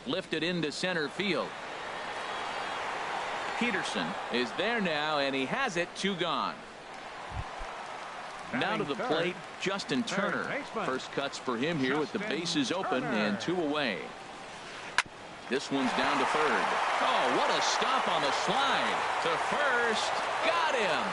lifted into center field. Peterson is there now, and he has it. 2 gone. Now to the plate, Justin Turner. First cuts for him here with the bases open and 2 away. This one's down to third. Oh, what a stop on the slide. To first. Got him.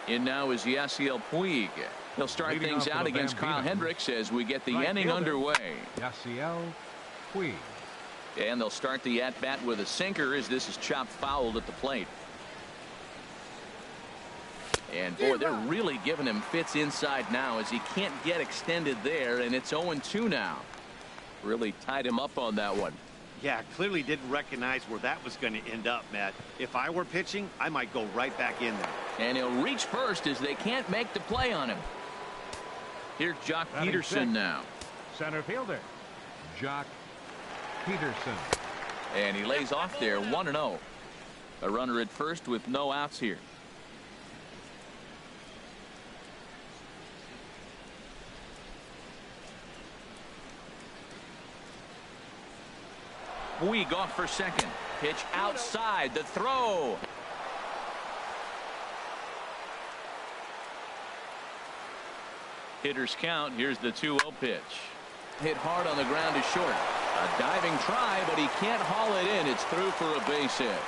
In now is Yasiel Puig. He'll start things out against Kyle Hendricks as we get the inning underway. Yasiel Puig. And they'll start the at-bat with a sinker as this is chopped fouled at the plate. And boy, they're really giving him fits inside now as he can't get extended there, and it's 0-2 now. Really tied him up on that one. Yeah, clearly didn't recognize where that was going to end up, Matt. If I were pitching, I might go right back in there. And he'll reach first as they can't make the play on him. Here's Jock Peterson now. Center fielder, Jock Peterson. And he lays off there, 1-0. A runner at first with no outs here. Puig off for second. Pitch outside. The throw. Hitters count. Here's the 2-0 pitch. Hit hard on the ground to short. A diving try, but he can't haul it in. It's through for a base hit.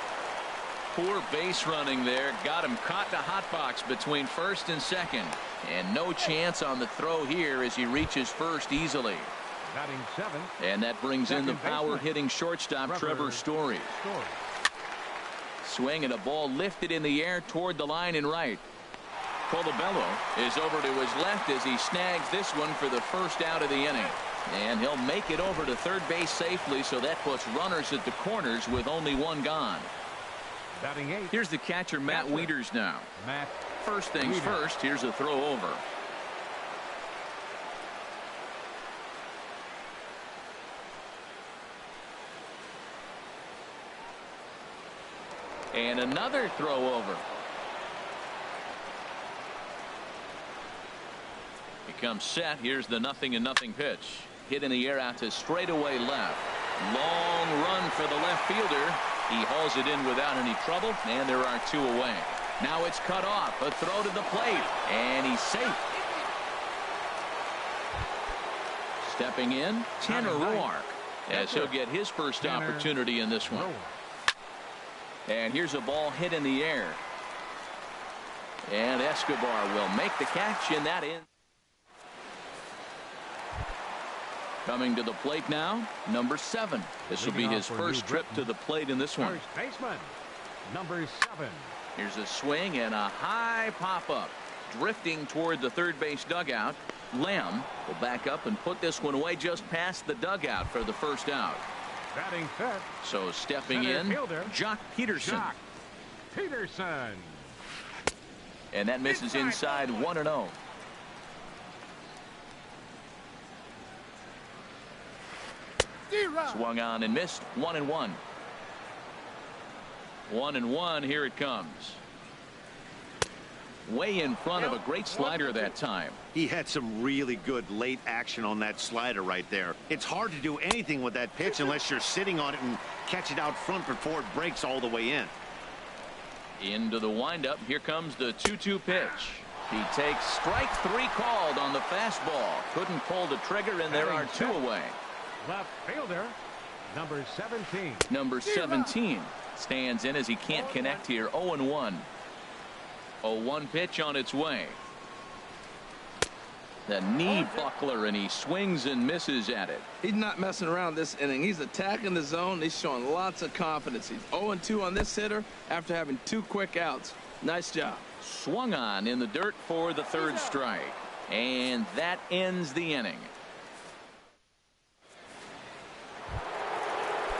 Poor base running there. Got him caught in a hot box between first and second. And no chance on the throw here as he reaches first easily. Batting 7th. And that brings in the power-hitting shortstop, Trevor Story. Swing and a ball lifted in the air toward the line and right. Colabello is over to his left as he snags this one for the first out of the inning. And he'll make it over to third base safely, so that puts runners at the corners with only 1 gone. Batting 8th. Here's the catcher, Matt Wieters now. First things first, here's a throw over. And another throw over. He comes set. Here's the 0-0 pitch. Hit in the air out to straightaway left. Long run for the left fielder. He hauls it in without any trouble, and there are 2 away. Now it's cut off. A throw to the plate, and he's safe. Stepping in, Tanner Roark, as he'll get his first opportunity in this one. And here's a ball hit in the air. And Escobar will make the catch, and that in. Coming to the plate now, number 7. This will be his first trip to the plate in this one. First baseman, number 7. Here's a swing and a high pop-up. Drifting toward the third base dugout. Lamb will back up and put this one away just past the dugout for the first out. Batting 5th. So stepping in, Jock Peterson. Jock Peterson. And that misses inside, 1-0. Swung on and missed, 1-1. 1-1, here it comes. Way in front of a great slider that time. He had some really good late action on that slider right there. It's hard to do anything with that pitch unless you're sitting on it and catch it out front before it breaks all the way in. Into the windup. Here comes the 2-2 pitch. He takes strike 3 called on the fastball. Couldn't pull the trigger, and there are 2 away. Left fielder, number 17. Number 17 stands in as he can't connect here. 0-1. 0-1 pitch on its way. The knee buckler, and he swings and misses at it. He's not messing around this inning. He's attacking the zone. He's showing lots of confidence. He's 0-2 on this hitter after having 2 quick outs. Nice job. Swung on in the dirt for the 3rd strike. And that ends the inning.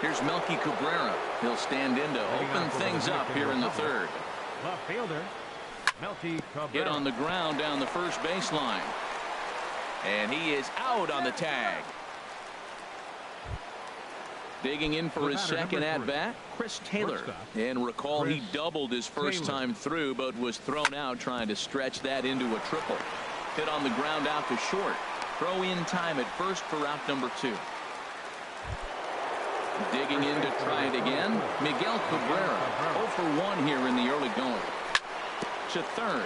Here's Melky Cabrera. He'll stand in to open things up here in the 3rd. Left fielder, Melky Cabrera. Hit on the ground down the first baseline. And he is out on the tag. Digging in for his second at-bat, Chris Taylor. And recall, he doubled his first time through, but was thrown out trying to stretch that into a triple. Hit on the ground out to short. Throw in time at first for out number 2. Digging in to try it again. Miguel Cabrera 0 for 1 here in the early going. To third.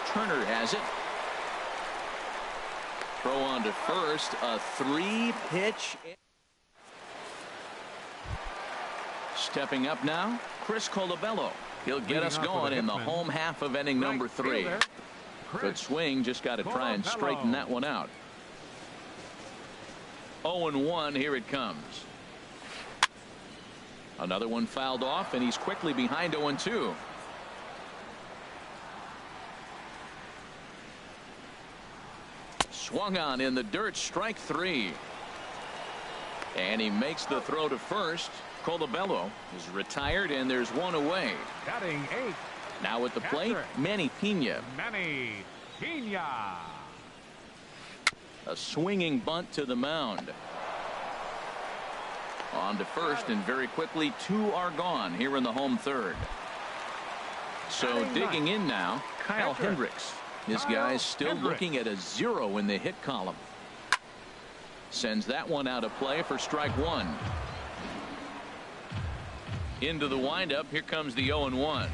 Turner has it. Throw on to first. A 3-pitch. Stepping up now, Chris Colabello. He'll get us going in the home half of inning number 3. Good swing, just got to try and straighten that one out. 0-1, here it comes. Another one fouled off, and he's quickly behind 0-2. Swung on in the dirt, strike 3. And he makes the throw to first. Colabello is retired, and there's one away. Batting 8. Now at the plate, Manny Pena. Manny Pena. A swinging bunt to the mound. On to first, and very quickly 2 are gone here in the home third. So digging in now, Kyle Hendricks. This guy's still looking at a 0 in the hit column. Sends that one out of play for strike 1. Into the windup. Here comes the 0-1.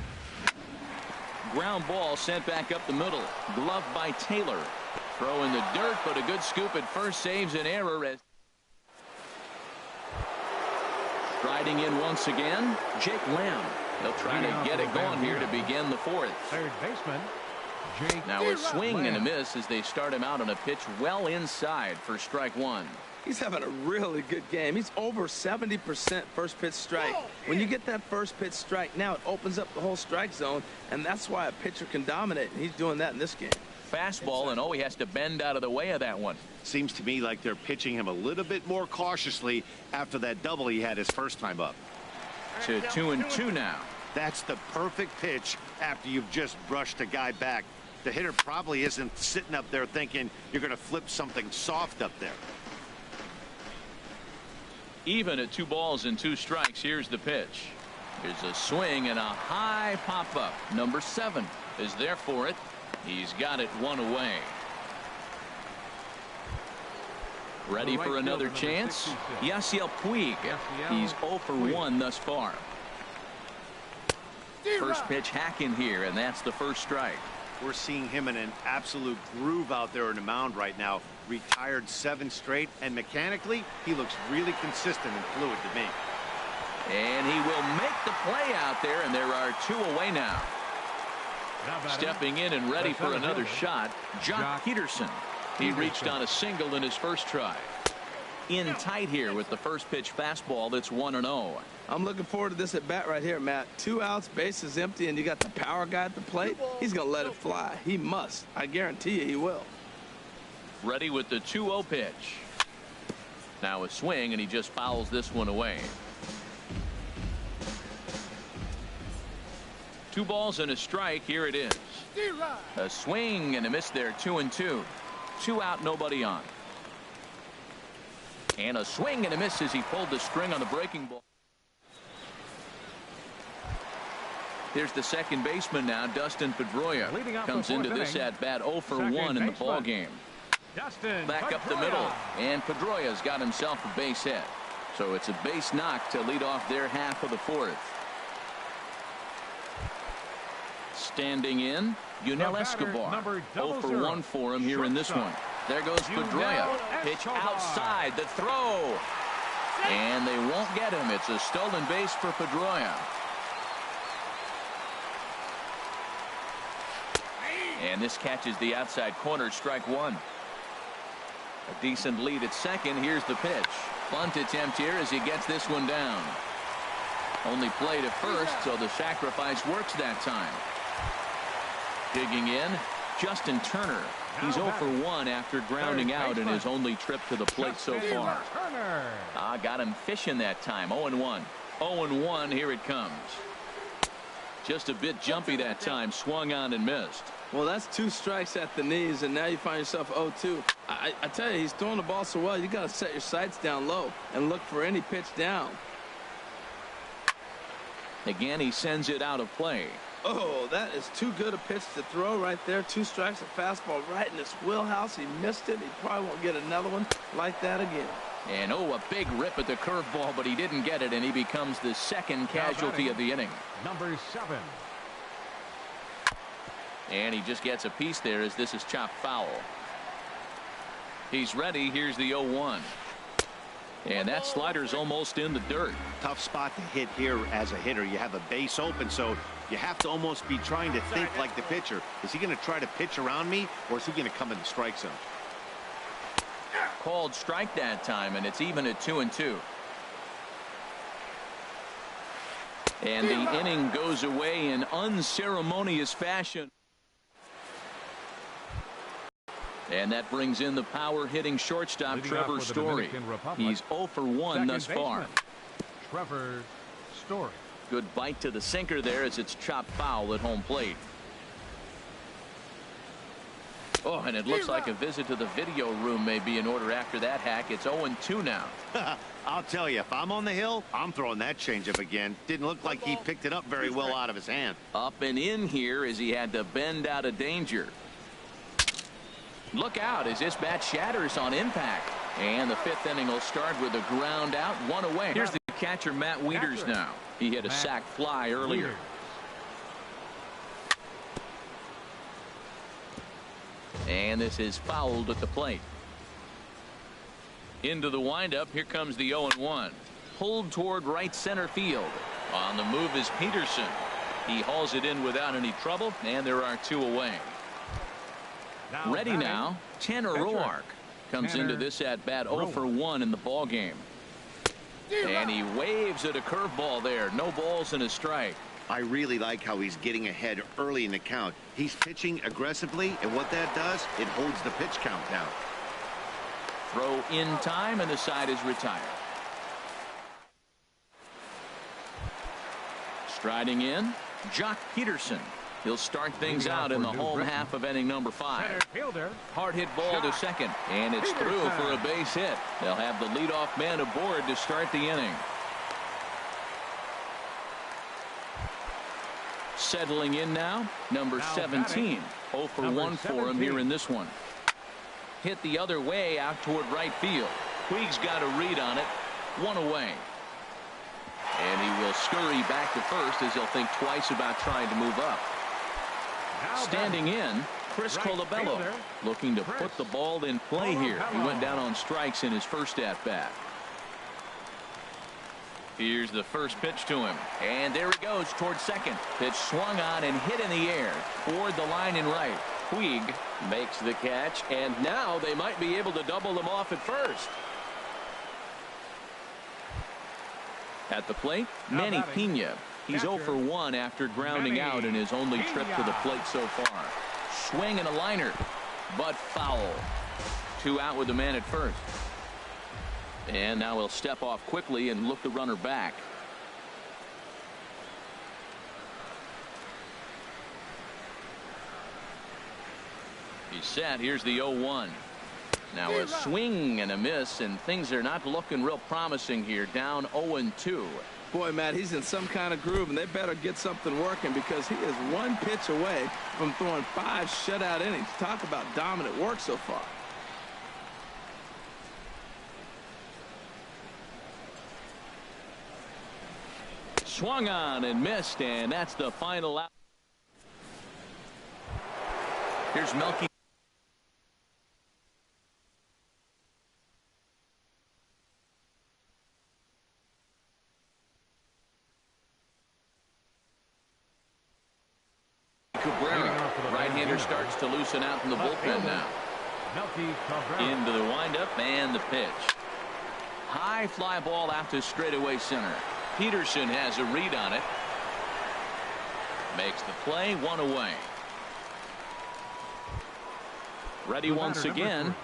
Ground ball sent back up the middle. Glove by Taylor. Throw in the dirt, but a good scoop at first saves an error. As striding in once again, Jake Lamb. They'll try to get it going here to begin the 4th. Third baseman, Jake. Now a swing and a miss as they start him out on a pitch well inside for strike 1. He's having a really good game. He's over 70% first pitch strike. When you get that first pitch strike, now it opens up the whole strike zone, and that's why a pitcher can dominate, and he's doing that in this game. Fastball, and he has to bend out of the way of that one. Seems to me like they're pitching him a little bit more cautiously after that double he had his first time up. To 2-2 now. That's the perfect pitch after you've just brushed a guy back. The hitter probably isn't sitting up there thinking you're going to flip something soft up there. Even at 2 balls and 2 strikes, here's the pitch. Here's a swing and a high pop-up. Number 7 is there for it. He's got it 1 away. Ready for another chance? Yasiel Puig. He's 0 for 1 thus far. First pitch hack in here, and that's the first strike. We're seeing him in an absolute groove out there in the mound right now. Retired 7 straight, and mechanically, he looks really consistent and fluid to me. And he will make the play out there, and there are 2 away now. Stepping in and ready for another shot, Jock Peterson. He reached on a single in his first try. In tight here with the first pitch fastball that's 1-0. I'm looking forward to this at bat right here, Matt. 2 outs, bases empty, and you got the power guy at the plate. He's going to let it fly. He must. I guarantee you he will. Ready with the 2-0 pitch. Now a swing, and he just fouls this one away. 2 balls and a strike. Here it is. A swing and a miss there. 2-2. 2 out, nobody on. And a swing and a miss as he pulled the string on the breaking ball. Here's the second baseman now, Dustin Pedroia. Comes into this at bat 0 for 1 in the ball game. Back up the middle, and Pedroia's got himself a base hit. So it's a base knock to lead off their half of the 4th. Standing in, Yunel Escobar. 0 for 1 for him here in this one. There goes Pedroia. Pitch outside, the throw. And they won't get him. It's a stolen base for Pedroia. And this catches the outside corner, strike 1. A decent lead at second. Here's the pitch. Bunt attempt here as he gets this one down. Only played at first, so the sacrifice works that time. Digging in, Justin Turner. He's 0 for 1 after grounding out in his only trip to the plate so far. Got him fishing that time. 0-1. 0-1, here it comes. Just a bit jumpy that time. Swung on and missed. Well, that's 2 strikes at the knees, and now you find yourself 0-2. I tell you, he's throwing the ball so well, you got to set your sights down low and look for any pitch down. Again, he sends it out of play. Oh, that is too good a pitch to throw right there. 2 strikes, a fastball right in his wheelhouse. He missed it. He probably won't get another one like that again. And a big rip at the curveball, but he didn't get it, and he becomes the second casualty of the inning. Number 7. And he just gets a piece there as this is chopped foul. He's ready. Here's the 0-1. And that slider's almost in the dirt. Tough spot to hit here as a hitter. You have a base open, so you have to almost be trying to think like the pitcher. Is he going to try to pitch around me, or is he going to come in the strike zone? Called strike that time, and it's even at 2-2. And the inning goes away in unceremonious fashion. And that brings in the power-hitting shortstop, Trevor Story. He's 0 for 1 thus far. Trevor Story. Good bite to the sinker there as it's chopped foul at home plate. Oh, and it looks like a visit to the video room may be in order after that hack. It's 0-2 now. I'll tell you, if I'm on the hill, I'm throwing that changeup again. Didn't look like he picked it up very well out of his hand. Up and in here as he had to bend out of danger. Look out as this bat shatters on impact. And the 5th inning will start with a ground out, 1 away. Here's the catcher, Matt Wieters now. He hit a sac fly earlier. And this is fouled at the plate. Into the windup. Here comes the 0-1. Pulled toward right center field. On the move is Peterson. He hauls it in without any trouble, and there are 2 away. Ready now, Tanner Roark comes into this at bat 0 for 1 in the ball game. And he waves at a curveball there. No balls and a strike. I really like how he's getting ahead early in the count. He's pitching aggressively, and what that does, it holds the pitch count down. Throw in time, and the side is retired. Striding in, Jock Peterson. He'll start things out in the home half of inning number 5. Hard hit ball to second, and it's through for a base hit. They'll have the leadoff man aboard to start the inning. Settling in now, number 17. 0 for 1 for him here in this one. Hit the other way out toward right field. Puig's got a read on it. 1 away. And he will scurry back to first as he'll think twice about trying to move up. Standing in, Chris Colabello, looking to put the ball in play here. He went down on strikes in his first at-bat. Here's the first pitch to him. And there he goes towards second. Pitch swung on and hit in the air toward the line in right. Puig makes the catch, and now they might be able to double them off at first. At the plate, Manny Pena. He's 0 for 1 after grounding out in his only trip to the plate so far. Swing and a liner, but foul. 2 out with the man at first. And now he'll step off quickly and look the runner back. He's set. Here's the 0-1. Now a swing and a miss, and things are not looking real promising here. Down 0-2. Boy, Matt, he's in some kind of groove, and they better get something working because he is 1 pitch away from throwing 5 shutout innings. Talk about dominant work so far. Swung on and missed, and that's the final out. Here's Melky. Right-hander starts to loosen out in the bullpen now. Into the windup and the pitch. High fly ball out to straightaway center. Peterson has a read on it. Makes the play, 1 away. Ready once again.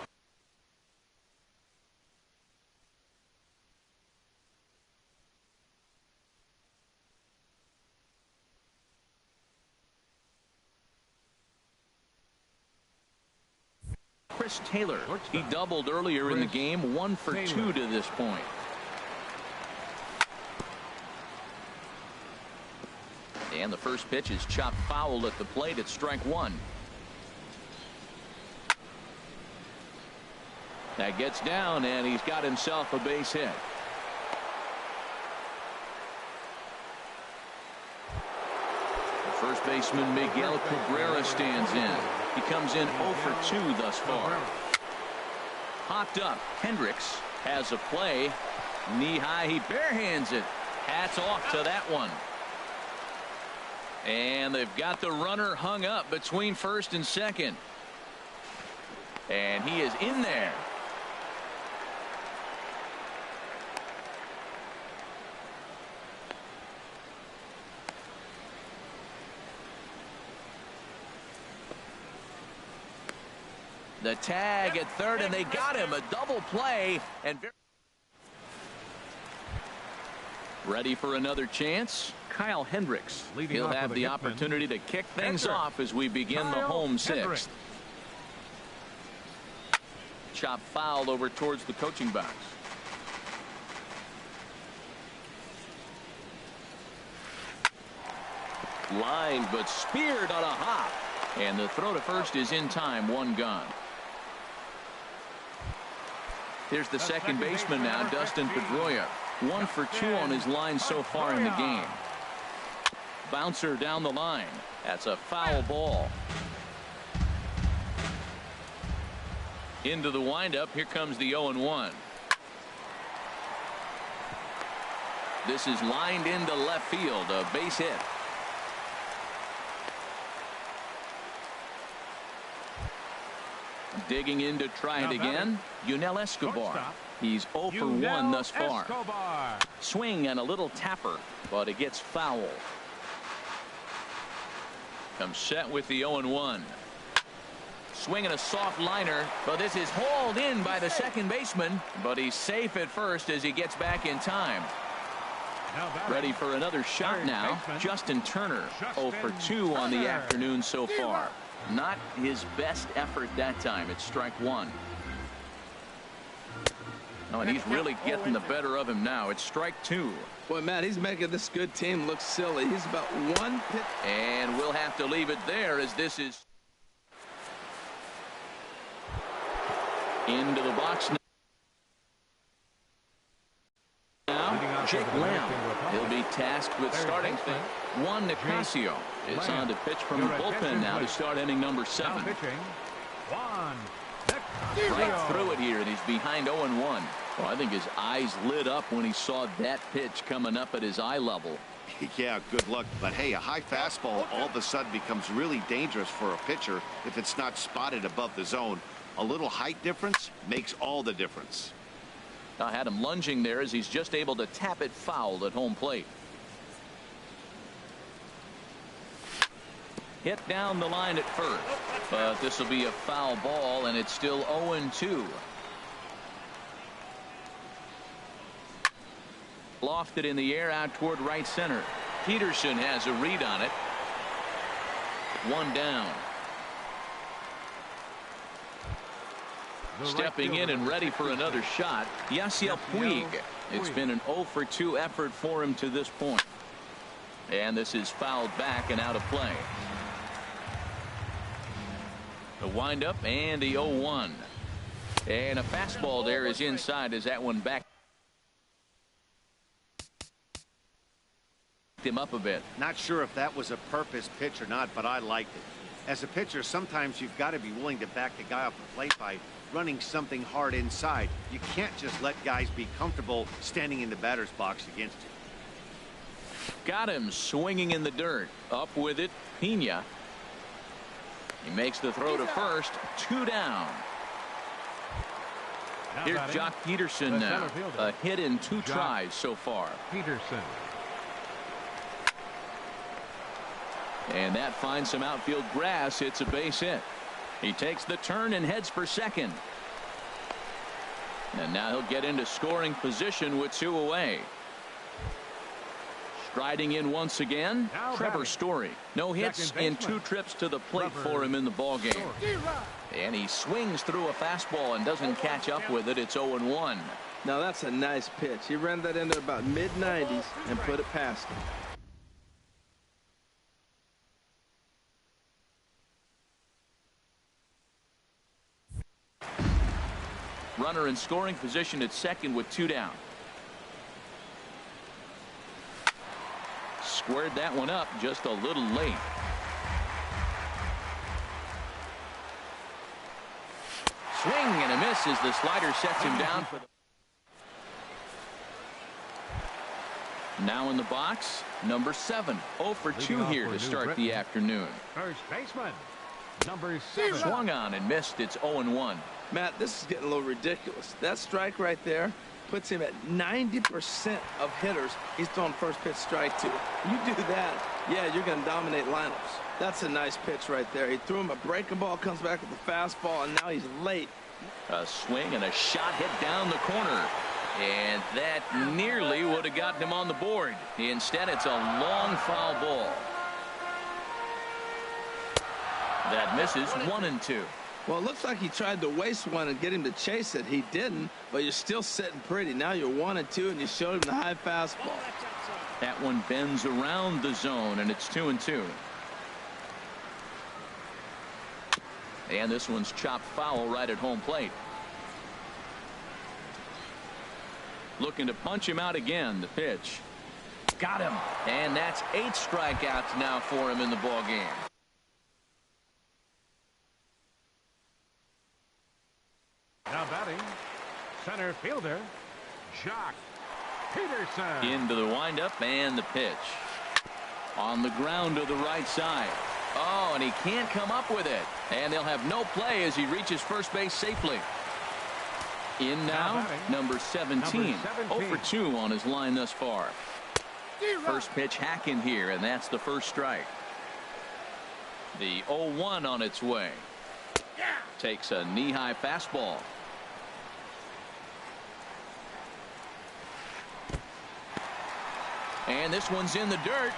Chris Taylor. He doubled earlier in the game. 1 for 2 to this point. And the first pitch is chopped foul at the plate. It's strike one. That gets down, and he's got himself a base hit. The first baseman Miguel Cabrera stands in. He comes in 0 for 2 thus far. Popped up. Hendricks has a play. Knee high, he barehands it. Hats off to that one. And they've got the runner hung up between first and second. And he is in there. The tag at third, and they got him. A double play. And ready for another chance. Kyle Hendricks. He'll have the opportunity to kick things off as we begin the home sixth. Chop foul over towards the coaching box. Line, but speared on a hop. And the throw to first is in time. One gone. Here's the second baseman now, Dustin Pedroia. 1 for 2 on his line so far in the game. Bouncer down the line. That's a foul ball. Into the windup. Here comes the 0-1. This is lined into left field. A base hit. Digging in to try it again. Yunel Escobar. He's 0 for 1 thus far. Swing and a little tapper, but it gets foul. Comes set with the 0-1. Swinging a soft liner, but this is hauled in by the second baseman, but he's safe at first as he gets back in time. Ready for another shot now. Justin Turner, 0 for 2 on the afternoon so far. Not his best effort that time. It's strike one. Oh, and he's really getting the better of him now. It's strike two. Boy, Matt, he's making this good team look silly. He's about one pitch. And we'll have to leave it there as this is into the box now. Jake Lamb. He'll be tasked with starting things. Juan Nicasio is on to pitch from the bullpen now to start inning number 7. Right through it here, and he's behind 0-1. Well, I think his eyes lit up when he saw that pitch coming up at his eye level. Yeah, good luck. But hey, a high fastball all of a sudden becomes really dangerous for a pitcher if it's not spotted above the zone. A little height difference makes all the difference. I had him lunging there as he's just able to tap it foul at home plate. Hit down the line at first, but this will be a foul ball, and it's still 0-2. Lofted in the air out toward right center. Peterson has a read on it. One down. Stepping in and ready for another shot, Yasiel Puig. It's been an 0 for 2 effort for him to this point. And this is fouled back and out of play. The windup and the 0-1. And a fastball there is inside as that one back him up a bit. Not sure if that was a purpose pitch or not, but I liked it. As a pitcher, sometimes you've got to be willing to back the guy off the plate by running something hard inside. You can't just let guys be comfortable standing in the batter's box against you. Got him swinging in the dirt. Up with it, Pena. He makes the throw to first. 2 down. Here's Jock Peterson now. A hit in 2 tries so far. Peterson. And that finds some outfield grass. It's a base hit. He takes the turn and heads for second. And now he'll get into scoring position with 2 away. Striding in once again, Trevor Story. No hits in 2 trips to the plate for him in the ballgame. And he swings through a fastball and doesn't catch up with it. It's 0-1. Now that's a nice pitch. He ran that into about mid-90s and put it past him. Runner in scoring position at second with 2 down. Squared that one up just a little late. Swing and a miss as the slider sets him down for the. Now in the box, number 7. 0 for 2 here to start the afternoon. First baseman, number 7. Swung on and missed. It's 0-1. Matt, this is getting a little ridiculous. That strike right there puts him at 90% of hitters he's throwing first pitch strike to. You do that, yeah, you're going to dominate lineups. That's a nice pitch right there. He threw him a breaking ball, comes back with a fastball, and now he's late. A swing and a shot hit down the corner. And that nearly would have gotten him on the board. Instead, it's a long foul ball. That misses. 1-2. Well, it looks like he tried to waste one and get him to chase it. He didn't, but you're still sitting pretty. Now you're 1-2, and you showed him the high fastball. That one bends around the zone, and it's 2-2. And this one's chopped foul right at home plate. Looking to punch him out again. The pitch. Got him. And that's 8 strikeouts now for him in the ball game. Now batting, center fielder, Jock Peterson. Into the windup and the pitch. On the ground to the right side. Oh, and he can't come up with it. And they'll have no play as he reaches first base safely. In now, number 17. 0 for 2 on his line thus far. First pitch hacking here, and that's the first strike. The 0-1 on its way. Takes a knee-high fastball. And this one's in the dirt.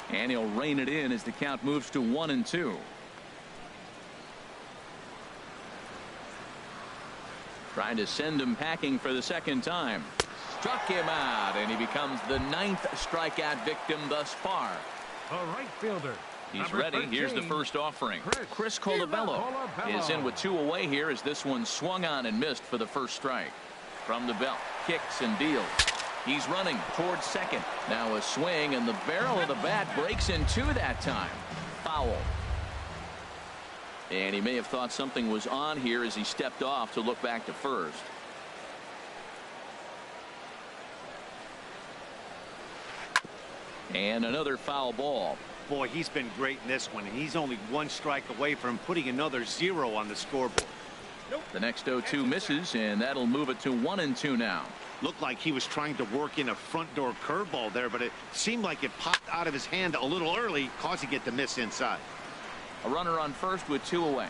And he'll rein it in as the count moves to 1-2. Trying to send him packing for the second time. Struck him out, and he becomes the 9th strikeout victim thus far. A right fielder. He's ready. 13. Here's the first offering. Chris Colabello is in with 2 away here as this one swung on and missed for the first strike. From the belt, kicks and deals. He's running towards second. Now a swing, and the barrel of the bat breaks in 2 that time. Foul. And he may have thought something was on here as he stepped off to look back to first. And another foul ball. Boy, he's been great in this one, and he's only 1 strike away from putting another 0 on the scoreboard. The next 0-2 misses, and that'll move it to 1-2 now. Looked like he was trying to work in a front door curveball there, but it seemed like it popped out of his hand a little early, causing it to miss inside. A runner on first with 2 away.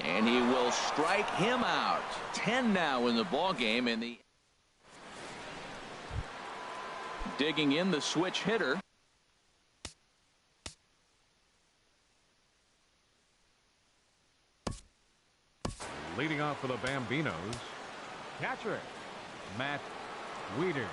And he will strike him out. 10 now in the ball game, and the digging in the switch hitter. Leading off for the Bambinos, catcher Matt Wieters.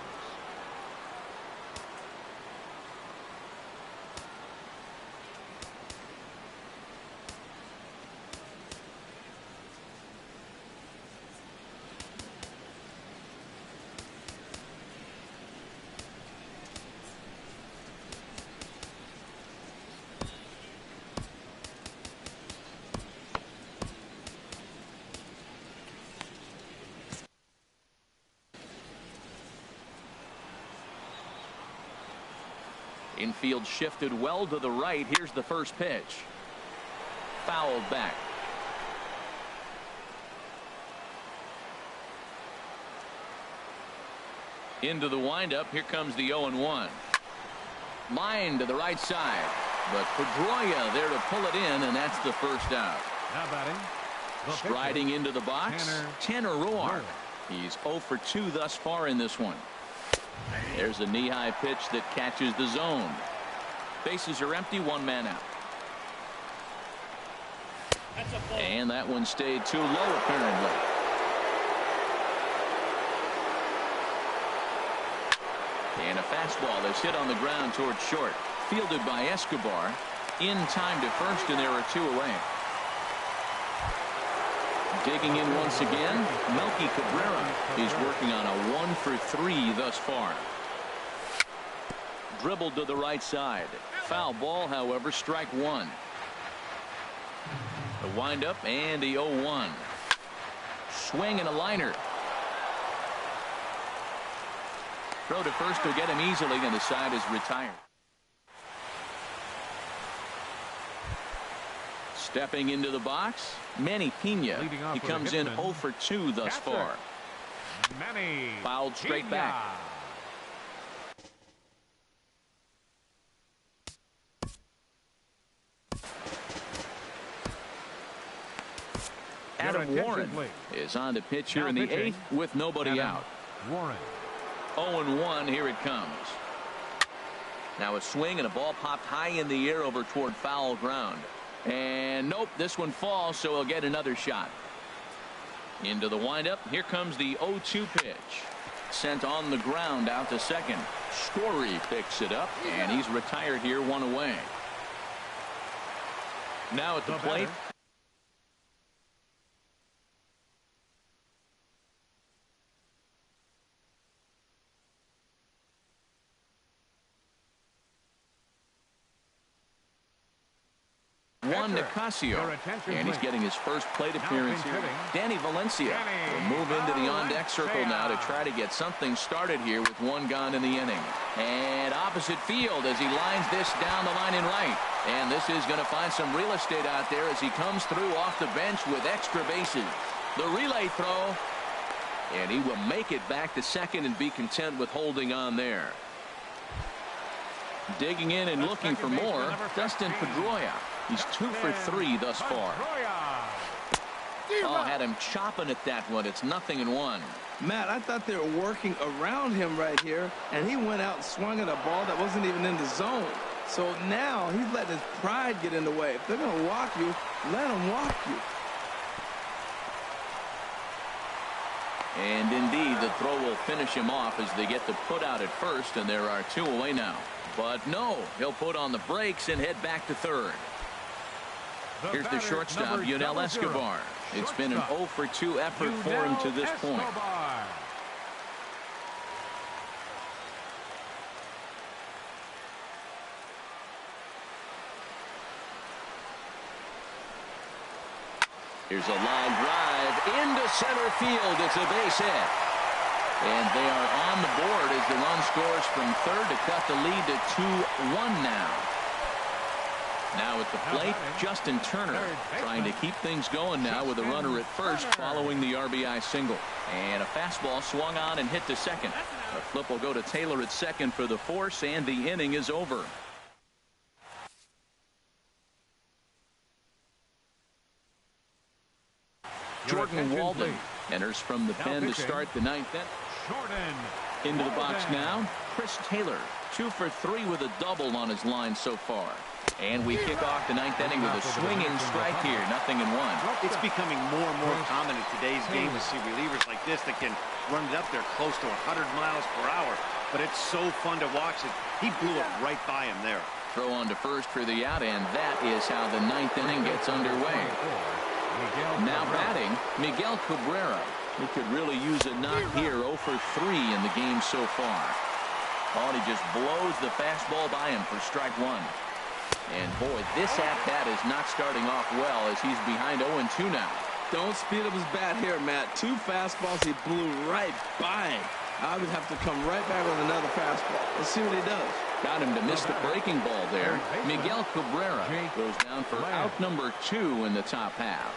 Infield shifted well to the right. Here's the first pitch. Fouled back. Into the windup. Here comes the 0-1. Line to the right side. But Pedroia there to pull it in, and that's the first out. Now batting. Striding into the box, Tanner Roark. He's 0 for 2 thus far in this one. There's a knee-high pitch that catches the zone. Bases are empty, 1 man out. And that one stayed too low, apparently. 2 And a fastball that's hit on the ground towards short. Fielded by Escobar. In time to first, and there are 2 away. Digging in once again, Melky Cabrera. He's working on a 1 for 3 thus far. Dribbled to the right side. Foul ball, however, strike 1. The windup and the 0-1. Swing and a liner. Throw to first will get him easily, and the side is retired. Stepping into the box, Manny Pena. He comes in 0 for 2 thus far. Manny Fouled straight back. Adam Warren is on to pitch here in the 8th with nobody out. Warren. 0-1, here it comes. Now a swing and a ball popped high in the air over toward foul ground. And nope, this one falls, so he'll get another shot. Into the windup. Here comes the 0-2 pitch. Sent on the ground out to second. Story picks it up, and he's retired here, 1 away. Now at the plate. Juan Nicasio, and he's getting his first plate appearance here. Danny Valencia will move into the on-deck circle now to try to get something started here with 1 gone in the inning. And opposite field as he lines this down the line in right. And this is going to find some real estate out there as he comes through off the bench with extra bases. The relay throw, and he will make it back to second and be content with holding on there. Digging in and looking for more, Dustin Pedroia. He's 2 for 3 thus far. Oh, had him chopping at that one. It's 0-1. Matt, I thought they were working around him right here, and he went out and swung at a ball that wasn't even in the zone. So now he's letting his pride get in the way. If they're going to walk you, let them walk you. And indeed, the throw will finish him off as they get the put out at first, and there are 2 away now. But no, he'll put on the brakes and head back to third. Here's the shortstop, Yunel Escobar. It's been an 0 for 2 effort for him to this point. Here's a line drive into center field. It's a base hit. And they are on the board as the run scores from third to cut the lead to 2-1 now. Now at the plate, Justin Turner trying to keep things going now with a runner at first following the RBI single. And a fastball swung on and hit to second. A flip will go to Taylor at second for the force, and the inning is over. Jordan Walden enters from the pen to start the 9th inning. Into the box now, Chris Taylor, 2 for 3 with a double on his line so far. And we kick off the 9th inning with a swinging strike here, 0-1. It's becoming more and more common in today's game to see relievers like this that can run it up there close to 100 miles per hour. But it's so fun to watch it. He blew it right by him there. Throw on to first for the out, and that is how the 9th inning gets underway. Now batting, Miguel Cabrera. He could really use a knock here, 0 for 3 in the game so far. Oh, and he just blows the fastball by him for strike 1. And boy, this at-bat is not starting off well as he's behind 0-2 now. Don't speed up his bat here, Matt. 2 fastballs he blew right by him. I would have to come right back with another fastball. Let's see what he does. Got him to miss the breaking ball there. Miguel Cabrera goes down for out number 2 in the top half.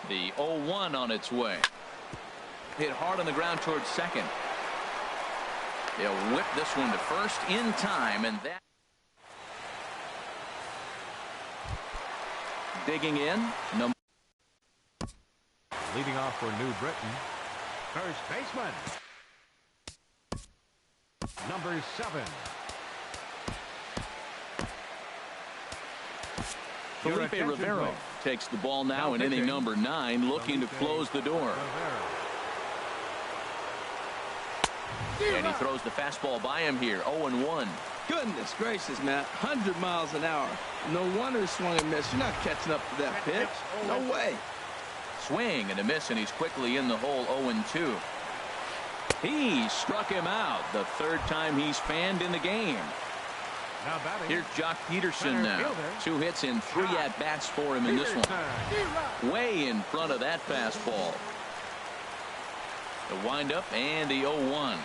The 0-1 on its way. Hit hard on the ground towards second. They'll whip this one to first in time, and that. Digging in. Leading off for New Britain, first baseman, number 7. Felipe Rivero takes the ball now in inning number 9, looking to close the door. And he throws the fastball by him here, 0-1. Goodness gracious, Matt. 100 miles an hour. No wonder he swung and missed. You're not catching up to that pitch. No way. Swing and a miss, and he's quickly in the hole, 0-2. He struck him out the third time he's fanned in the game. Here's Jock Peterson now. 2 hits and 3 at-bats for him in this one. Way in front of that fastball. The windup and the 0-1.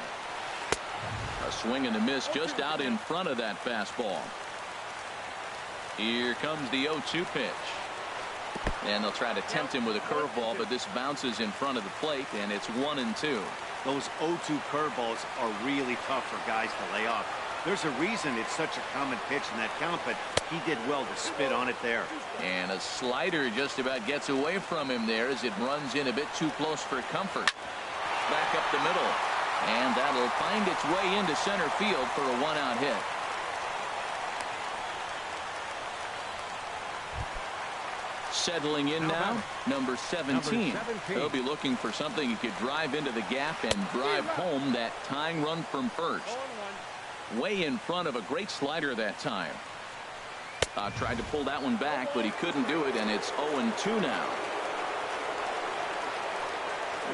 A swing and a miss just out in front of that fastball. Here comes the 0-2 pitch. And they'll try to tempt him with a curveball, but this bounces in front of the plate, and it's 1-2. Those 0-2 curveballs are really tough for guys to lay off. There's a reason it's such a common pitch in that count, but he did well to spit on it there. And a slider just about gets away from him there as it runs in a bit too close for comfort. Back up the middle. And that'll find its way into center field for a 1-out hit. Settling in now, number 17. He'll be looking for something he could drive into the gap and drive home that tying run from first. Way in front of a great slider that time. Tried to pull that one back, but he couldn't do it, and it's 0-2 now.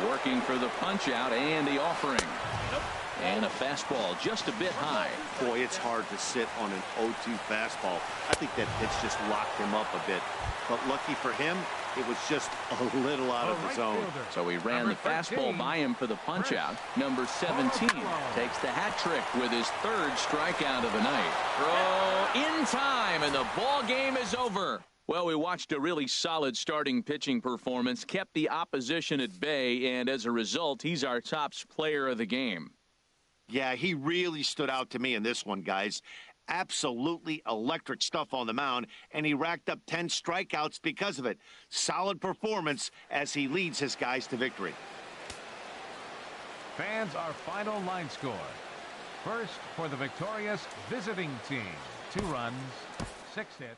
Working for the punch out and the offering. And a fastball just a bit high. Boy, it's hard to sit on an 0-2 fastball. I think that pitch just locked him up a bit. But lucky for him, it was just a little out of the zone. So he ran the fastball by him for the punch out. Number 17 takes the hat trick with his 3rd strikeout of the night. Throw in time, and the ball game is over. Well, we watched a really solid starting pitching performance, kept the opposition at bay, and as a result, he's our top player of the game. Yeah, he really stood out to me in this one, guys. Absolutely electric stuff on the mound, and he racked up 10 strikeouts because of it. Solid performance as he leads his guys to victory. Fans, our final line score. First for the victorious visiting team. 2 runs, 6 hits.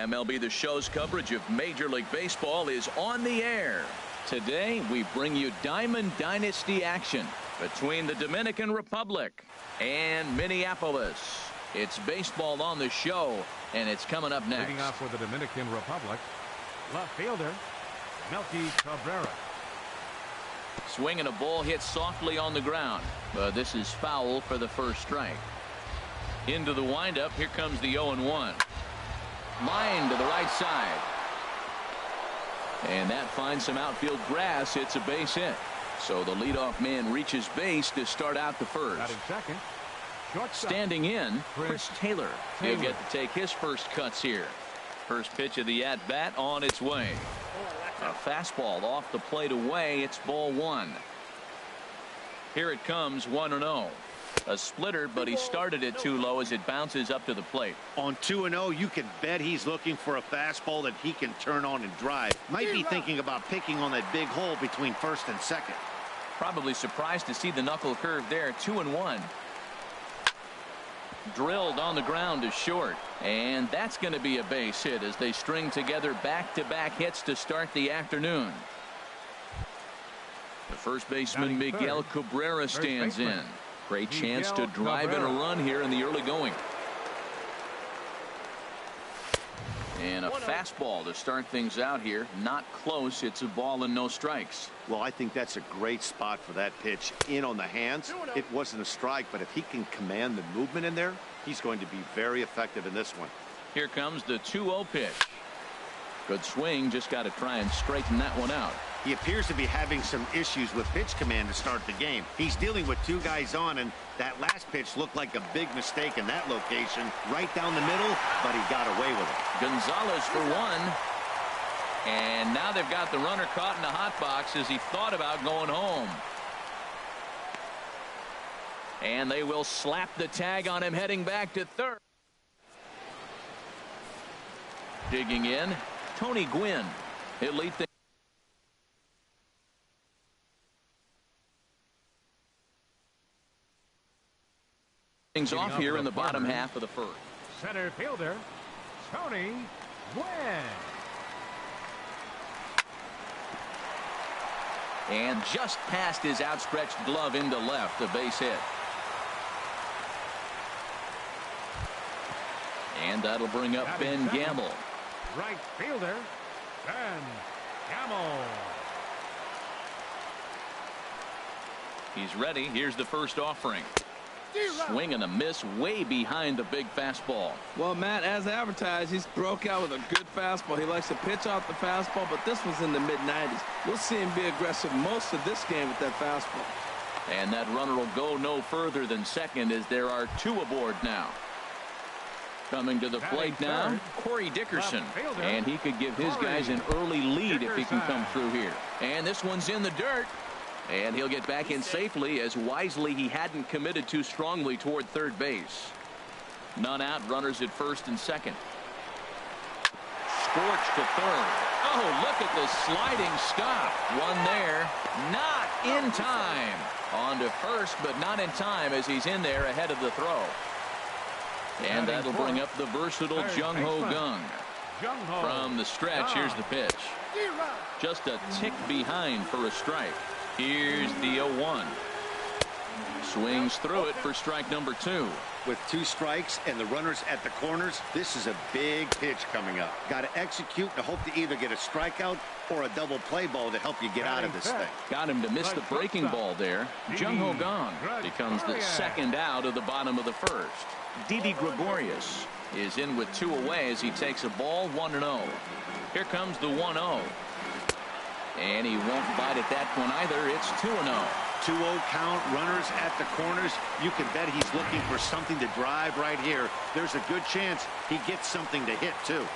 MLB The Show's coverage of Major League Baseball is on the air. Today, we bring you Diamond Dynasty action between the Dominican Republic and Minneapolis. It's baseball on the show, and it's coming up next. Leading off for the Dominican Republic, left fielder, Melky Cabrera. Swinging a ball hit softly on the ground, but this is foul for the first strike. Into the windup, here comes the 0-1. Line to the right side. And that finds some outfield grass. It's a base hit. So the leadoff man reaches base to start out the first. Batting second. Shortstop. Standing in, Chris Taylor. He'll get to take his first cuts here. First pitch of the at-bat on its way. A fastball off the plate away. It's ball one. Here it comes, 1-0. A splitter, but he started it too low as it bounces up to the plate. On 2-0, you can bet he's looking for a fastball that he can turn on and drive. Might be thinking about picking on that big hole between first and second. Probably surprised to see the knuckle curve there. 2-1. Drilled on the ground to short, and that's going to be a base hit as they string together back-to-back hits to start the afternoon. The first baseman Miguel Cabrera stands in. Great chance to drive in a run here in the early going. And a fastball to start things out here. Not close. It's a ball and no strikes. Well, I think that's a great spot for that pitch. In on the hands. It wasn't a strike, but if he can command the movement in there, he's going to be very effective in this one. Here comes the 2-0 pitch. Good swing. Just got to try and straighten that one out. He appears to be having some issues with pitch command to start the game. He's dealing with two guys on, and that last pitch looked like a big mistake in that location. Right down the middle, but he got away with it. Gonzalez for one. And now they've got the runner caught in the hot box as he thought about going home. And they will slap the tag on him heading back to third. Digging in, Tony Gwynn. He'll lead things off here in the bottom half of the first. Center fielder, Tony Gwynn. And just past his outstretched glove into left, a base hit. And that'll bring up Ben Gamble. Right fielder, Ben Gamble. He's ready. Here's the first offering. Swing and a miss way behind the big fastball. Well, Matt, as advertised, he's broke out with a good fastball. He likes to pitch out the fastball, but this was in the mid-90s. We'll see him be aggressive most of this game with that fastball. And that runner will go no further than second as there are two aboard now. Coming to the plate now, Corey Dickerson. And he could give his guys an early lead if he can come through here. And this one's in the dirt. And he'll get back in safely as wisely he hadn't committed too strongly toward third base. None out, runners at first and second. Scorched to third. Oh, look at the sliding stop. One there, not in time. On to first, but not in time as he's in there ahead of the throw. And that'll bring up the versatile Jung-Ho Kang. From the stretch, here's the pitch. Just a tick behind for a strike. Here's the 0-1. Swings through it for strike number 2. With two strikes and the runners at the corners, this is a big pitch coming up. Got to execute and hope to either get a strikeout or a double play ball to help you get out of this thing. Got him to miss the breaking ball there. Jung-Ho Kang becomes the second out of the bottom of the first. Didi Gregorius is in with two away as he takes a ball 1-0. Here comes the 1-0. And he won't bite at that one either. It's 2-0. 2-0 count, runners at the corners. You can bet he's looking for something to drive right here. There's a good chance he gets something to hit too.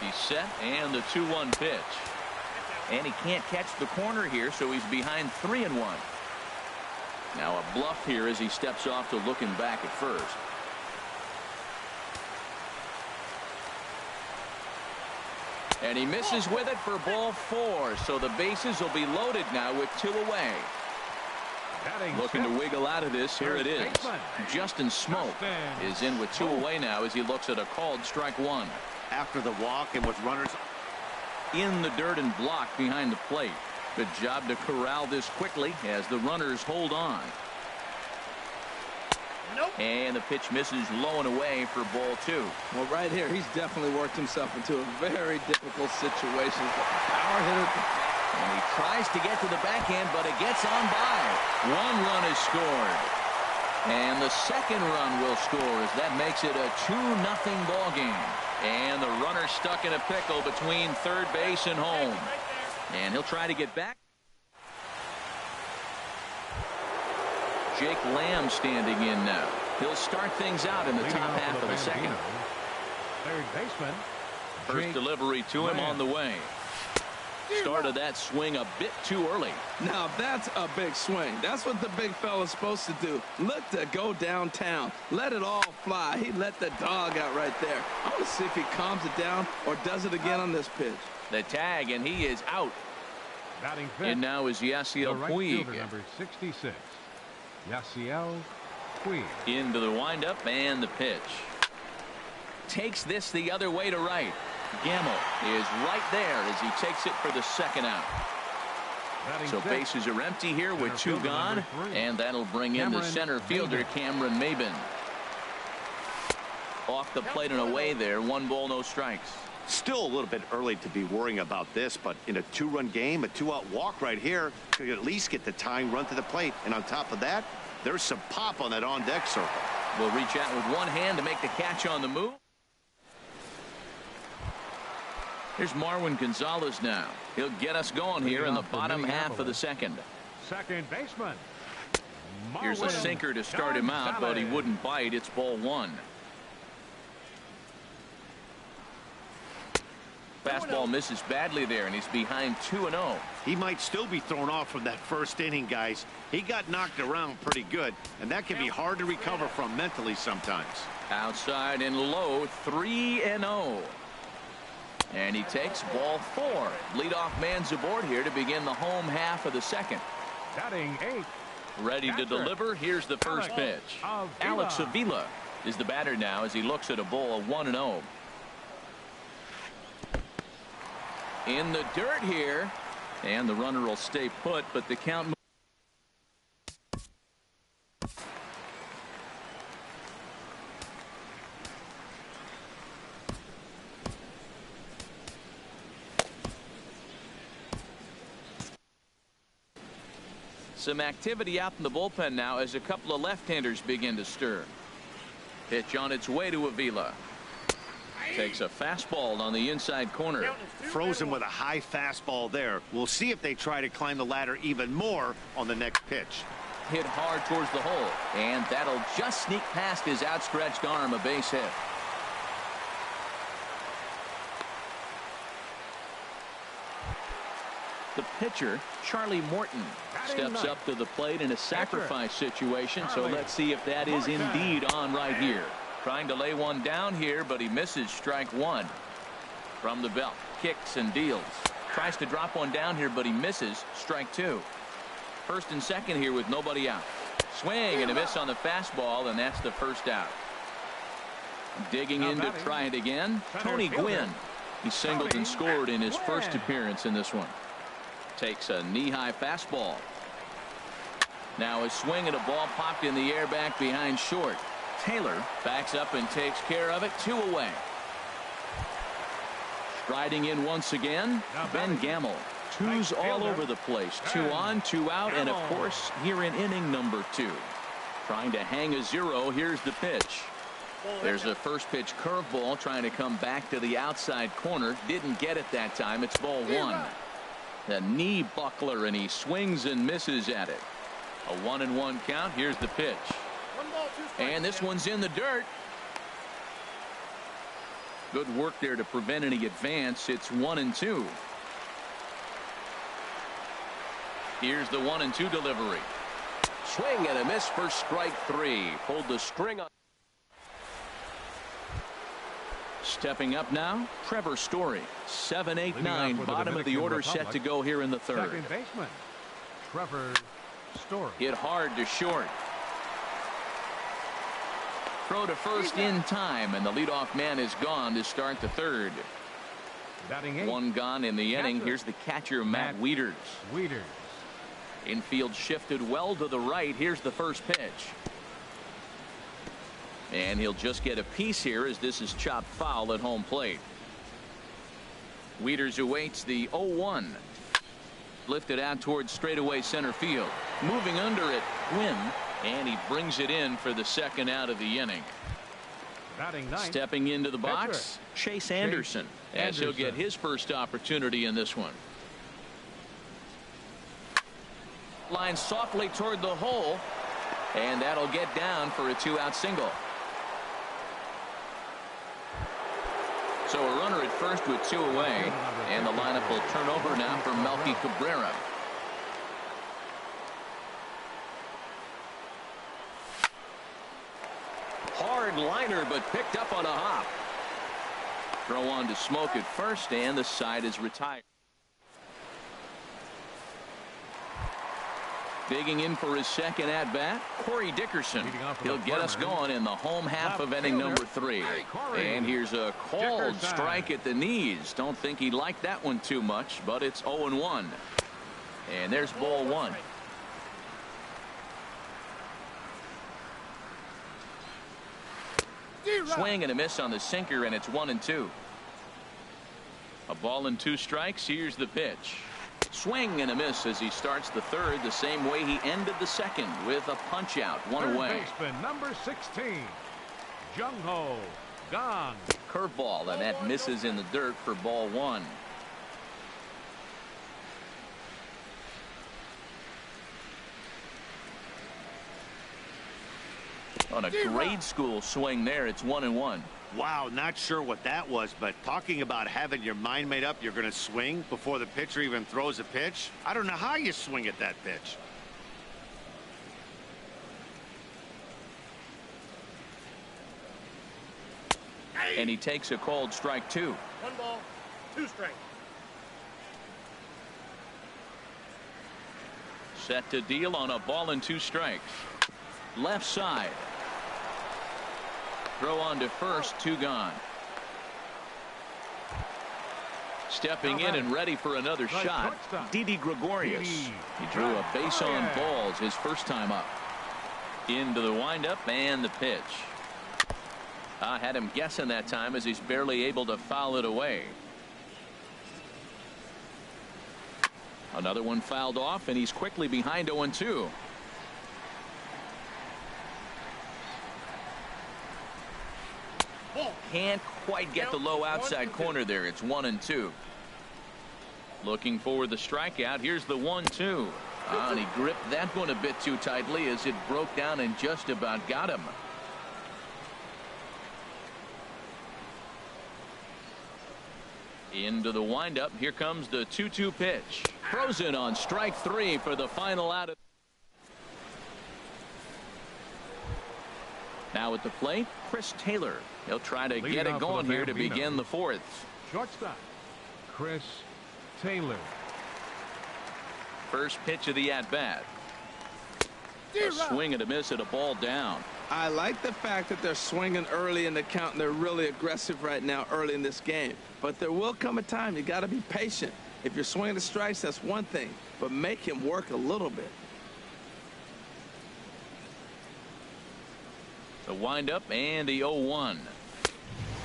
He's set, and the 2-1 pitch. And he can't catch the corner here, so he's behind 3-1. Now a bluff here as he steps off to looking back at first. And he misses with it for ball 4. So the bases will be loaded now with 2 away. Looking to wiggle out of this. Here it is. Justin Smoke is in with 2 away now as he looks at a called strike 1. after the walk and with runners in the dirt and blocked behind the plate. Good job to corral this quickly as the runners hold on. Nope. And the pitch misses low and away for ball 2. Well, right here, he's definitely worked himself into a very difficult situation. Power hitter. And he tries to get to the backhand, but it gets on by. 1 run is scored. And the second run will score as that makes it a 2-0 ball game. And the runner stuck in a pickle between third base and home. And he'll try to get back. Jake Lamb standing in now. He'll start things out in the top half of the second. Third baseman. First delivery to him on the way. Started that swing a bit too early. Now that's a big swing. That's what the big fella's supposed to do. Look to go downtown. Let it all fly. He let the dog out right there. I want to see if he calms it down or does it again on this pitch. The tag, and he is out. Batting fifth. And now is Yasiel right Puig. Fielder, number 66. Yasiel Puig. Into the windup and the pitch. Takes this the other way to right. Gamble is right there as he takes it for the second out. So bases are empty here with 2 gone, and that'll bring in the center fielder, Cameron Maybin. Off the plate and away there. 1 ball, no strikes. Still a little bit early to be worrying about this, but in a 2-run game, a 2-out walk right here could at least get the tying run to the plate. And on top of that, there's some pop on that on-deck circle. Will reach out with one hand to make the catch on the move. Here's Marwin Gonzalez now. He'll get us going here in the bottom half of the second. Second baseman. Here's a sinker to start him out, but he wouldn't bite. It's ball 1. Fastball misses badly there, and he's behind 2-0. He might still be thrown off from that first inning, guys. He got knocked around pretty good, and that can be hard to recover from mentally sometimes. Outside and low, 3-0. And he takes ball 4. Leadoff man's aboard here to begin the home half of the second. Batting 8. Ready to deliver. Here's the first pitch. Alex Avila is the batter now as he looks at a ball of 1-0. In the dirt here, and the runner will stay put, but the count moves. Some activity out in the bullpen now as a couple of left-handers begin to stir. Pitch on its way to Avila. Takes a fastball on the inside corner. Frozen with a high fastball there. We'll see if they try to climb the ladder even more on the next pitch. Hit hard towards the hole, and that'll just sneak past his outstretched arm, a base hit. The pitcher, Charlie Morton, steps up to the plate in a sacrifice situation, so let's see if that is indeed on right here. Trying to lay one down here, but he misses strike 1. From the belt, kicks and deals. Tries to drop one down here, but he misses strike 2. First and second here with nobody out. Swing and a miss on the fastball, and that's the first out. Digging in to try it again, Tony Gwynn. He singled and scored in his first appearance in this one. Takes a knee-high fastball. Now a swing and a ball popped in the air back behind short. Taylor backs up and takes care of it. 2 away. Striding in once again, Ben Gamble. 2s all over the place. 2 on, 2 out, and of course here in inning number 2. Trying to hang a 0. Here's the pitch. There's a first pitch curveball trying to come back to the outside corner. Didn't get it that time. It's ball 1. A knee buckler, and he swings and misses at it. A 1-1 count. Here's the pitch. And this one's in the dirt. Good work there to prevent any advance. It's 1-2. Here's the 1-2 delivery. Swing and a miss for strike 3. Pulled the string on. Stepping up now, Trevor Story. 7, 8, 9. Bottom of the order set to go here in the third. Second baseman, Trevor Story. Hit hard to short. Throw to first in time, and the leadoff man is gone to start the third. Batting eighth. One gone in the inning. Here's the catcher, Matt Wieters. Wieters. Infield shifted well to the right. Here's the first pitch. And he'll just get a piece here as this is chopped foul at home plate. Wieters awaits the 0-1. Lifted out towards straightaway center field. Moving under it, Quinn. And he brings it in for the second out of the inning. Batting ninth. Stepping into the box, Chase Anderson, as he'll get his first opportunity in this one. Line softly toward the hole, and that'll get down for a 2-out single. So a runner at first with 2 away, and the lineup will turn over now for Melky Cabrera. Hard liner, but picked up on a hop. Throw on to Smoke at first, and the side is retired. Digging in for his second at-bat, Corey Dickerson. He'll get us going in the home half of inning number 3. And here's a called strike at the knees. Don't think he liked that one too much, but it's 0-1. And there's ball 1. Swing and a miss on the sinker, and it's 1-2. A ball and 2 strikes. Here's the pitch. Swing and a miss as he starts the third the same way he ended the second with a punch out, 1 away. Baseman number 16, Jung-Ho Kang. Curveball, and that misses in the dirt for ball 1. On a grade school swing there, it's 1-1. Wow, not sure what that was, but talking about having your mind made up you're going to swing before the pitcher even throws a pitch. I don't know how you swing at that pitch. And he takes a called strike 2. 1 ball, 2 strikes. Set to deal on a ball and 2 strikes. Left side. Throw on to first, 2 gone. Stepping in and ready for another shot, Didi Gregorius. He drew a base on balls his first time up. Into the windup and the pitch. I had him guessing that time as he's barely able to foul it away. Another one fouled off, and he's quickly behind 0-2. Can't quite get the low outside corner there. It's 1-2. Looking for the strikeout. Here's the 1-2. And he gripped that one a bit too tightly as it broke down and just about got him. Into the windup. Here comes the 2-2 pitch. Frozen on strike 3 for the final out of. Now at the plate, Chris Taylor. He'll try to get it going here to begin the 4th. Shortstop, Chris Taylor. First pitch of the at-bat. A swing and a miss at a ball down. I like the fact that they're swinging early in the count, and they're really aggressive right now early in this game. But there will come a time you got to be patient. If you're swinging the strikes, that's one thing, but make him work a little bit. The windup and the 0-1.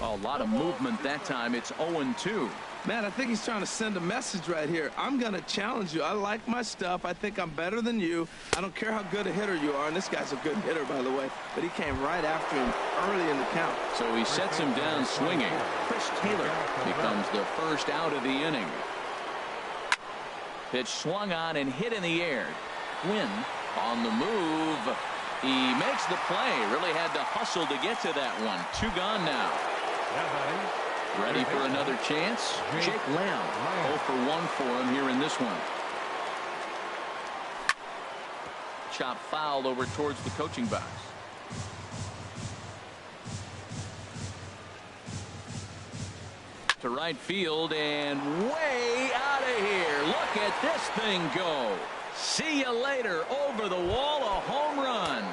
A lot of movement that time. It's 0-2. Man, I think he's trying to send a message right here. I'm going to challenge you. I like my stuff. I think I'm better than you. I don't care how good a hitter you are. And this guy's a good hitter, by the way. But he came right after him early in the count. So he sets him down swinging. Chris Taylor becomes the first out of the inning. Pitch swung on and hit in the air. Quinn on the move. He makes the play. Really had to hustle to get to that one. 2 gone now. Ready for another chance? Jake Lamb. 0 for 1 for him here in this one. Chop fouled over towards the coaching box. To right field and way out of here. Look at this thing go. See you later. Over the wall, a home run.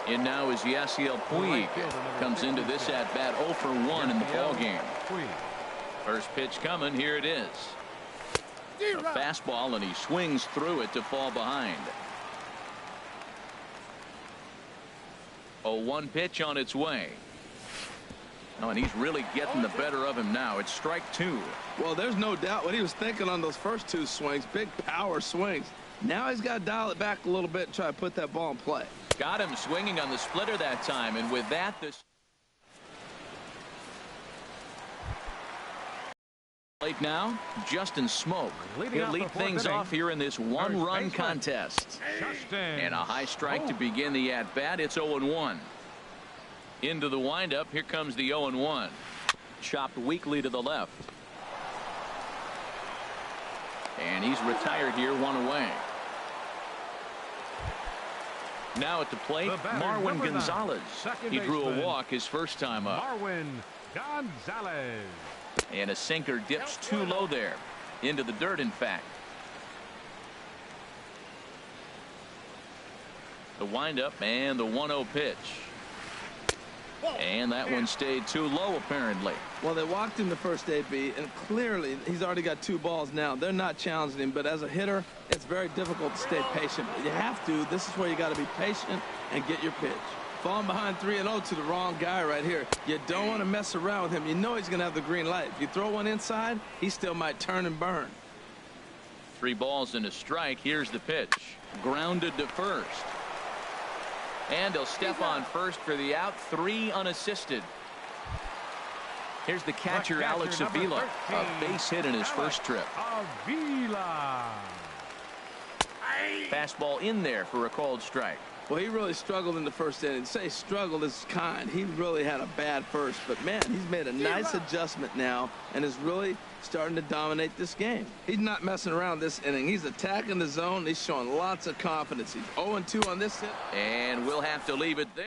And now is Yasiel Puig. Comes into this at bat 0 for 1 in the ball game. First pitch coming. Here it is. A fastball, and he swings through it to fall behind. 0-1 pitch on its way. Oh, and he's really getting the better of him now. It's strike 2. Well, there's no doubt what he was thinking on those first 2 swings. Big power swings. Now he's got to dial it back a little bit and try to put that ball in play. Got him swinging on the splitter that time, and with that, this plate now, Justin Smoke. He'll lead things off here in this one-run contest. And a high strike to begin the at-bat. It's 0-1. Into the windup. Here comes the 0-1. Chopped weakly to the left. And he's retired here, 1 away. Now at the plate, Marwin Gonzalez. He drew a walk his first time up. Marwin Gonzalez. And a sinker dips too low there. Into the dirt, in fact. The windup and the 1-0 pitch. And that one stayed too low, apparently. Well, they walked him the first AB, and clearly he's already got 2 balls now. They're not challenging him, but as a hitter, it's very difficult to stay patient. But you have to. This is where you got to be patient and get your pitch. Falling behind 3-0 to the wrong guy right here. You don't want to mess around with him. You know he's going to have the green light. If you throw one inside, he still might turn and burn. 3 balls and a strike. Here's the pitch. Grounded to first. And he'll step on first for the out. 3 unassisted. Here's the catcher, Alex Avila. A base hit in his first trip. Avila. Fastball in there for a called strike. Well, he really struggled in the first inning. Say struggled is kind. He really had a bad first. But, man, he's made a nice adjustment now and is really starting to dominate this game. He's not messing around this inning. He's attacking the zone. He's showing lots of confidence. He's 0-2 on this hit. And we'll have to leave it there.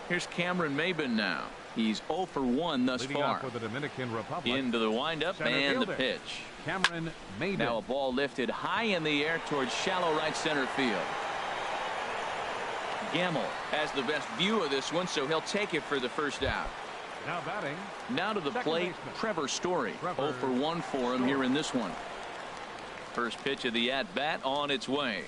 Here's Cameron Maben now. He's 0 for 1 thus far. For the Dominican Republic. Into the windup and the pitch. Cameron Maben. Now a ball lifted high in the air towards shallow right center field. Gamble has the best view of this one, so he'll take it for the first out. Now batting. Now to the plate, Trevor Story. 0 for 1 for him here in this one. First pitch of the at-bat on its way.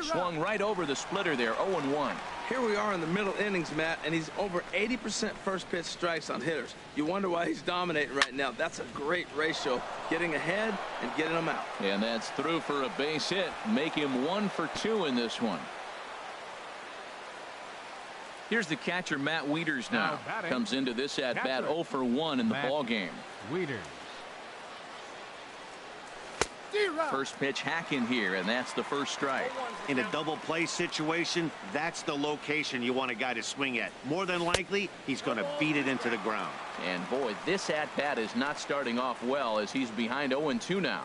Swung right over the splitter there, 0-1. Here we are in the middle innings, Matt, and he's over 80% first pitch strikes on hitters. You wonder why he's dominating right now. That's a great ratio, getting ahead and getting them out. And that's through for a base hit. Make him 1 for 2 in this one. Here's the catcher, Matt Wieters now. Comes into this at bat 0 for 1 in the ball game. Wieters. First pitch hacking here, and that's the first strike. In a double play situation, that's the location you want a guy to swing at. More than likely, he's going to beat it into the ground. And boy, this at bat is not starting off well as he's behind 0-2 now.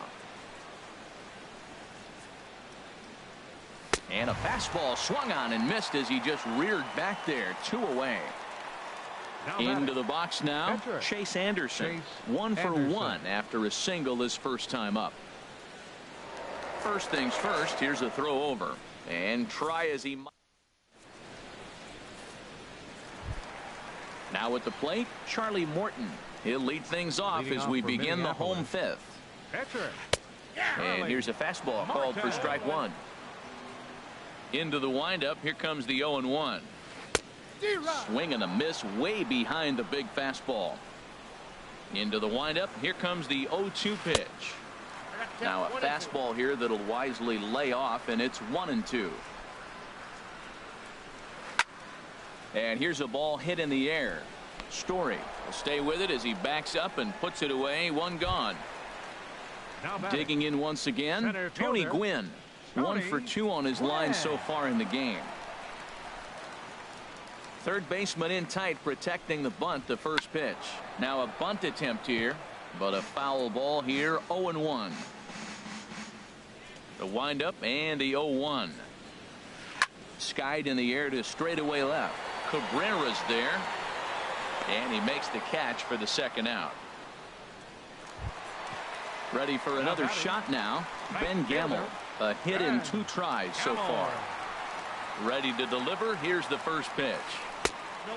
And a fastball swung on and missed as he just reared back there. 2 away. Into the box now, Chase Anderson. 1 for 1 after a single his first time up. First things first, here's a throw over. And try as he might. Now at the plate, Charlie Morton. He'll lead things off as we begin the home 5th. And here's a fastball called for strike 1. Into the windup, here comes the 0-1. Swing and a miss way behind the big fastball. Into the windup, here comes the 0-2 pitch. Now a fastball here that'll wisely lay off, and it's 1-2. And here's a ball hit in the air. Story will stay with it as he backs up and puts it away. 1 gone. Digging in once again, Tony Gwynn. 1 for 2 on his line so far in the game. Third baseman in tight, protecting the bunt, the first pitch. Now a bunt attempt here, but a foul ball here. 0-1. The windup and the 0-1. Skied in the air to straightaway left. Cabrera's there, and he makes the catch for the second out. Ready for another shot now. Ben Gamble. A hit in 2 tries so far. Ready to deliver. Here's the first pitch.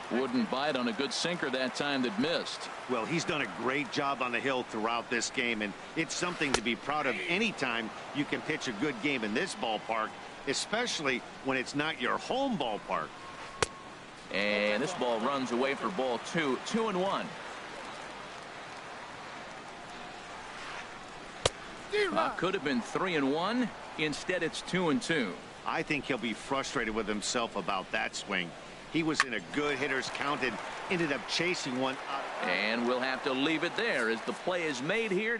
Wouldn't bite on a good sinker that time that missed. Well, he's done a great job on the hill throughout this game, and it's something to be proud of anytime you can pitch a good game in this ballpark, especially when it's not your home ballpark. And this ball runs away for ball 2. 2-1. Could have been 3-1. Instead, it's 2-2. I think he'll be frustrated with himself about that swing. He was in a good hitter's count and ended up chasing one out. And we'll have to leave it there as the play is made here.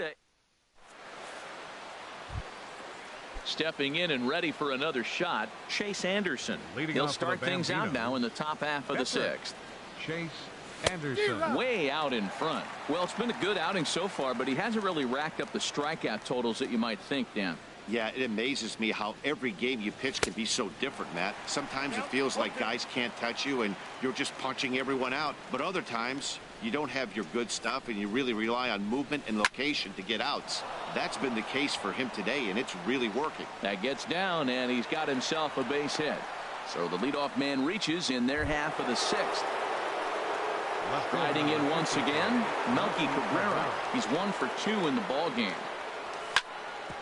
Stepping in and ready for another shot, Chase Anderson. He'll start things out now in the top half of the 6th. Chase Anderson. Way out in front. Well, it's been a good outing so far, but he hasn't really racked up the strikeout totals that you might think, Dan. Yeah, it amazes me how every game you pitch can be so different, Matt. Sometimes it feels like guys can't touch you and you're just punching everyone out. But other times you don't have your good stuff and you really rely on movement and location to get outs. That's been the case for him today, and it's really working. That gets down, and he's got himself a base hit. So the leadoff man reaches in their half of the 6th. Riding in once again, Melky Cabrera. He's 1 for 2 in the ball game.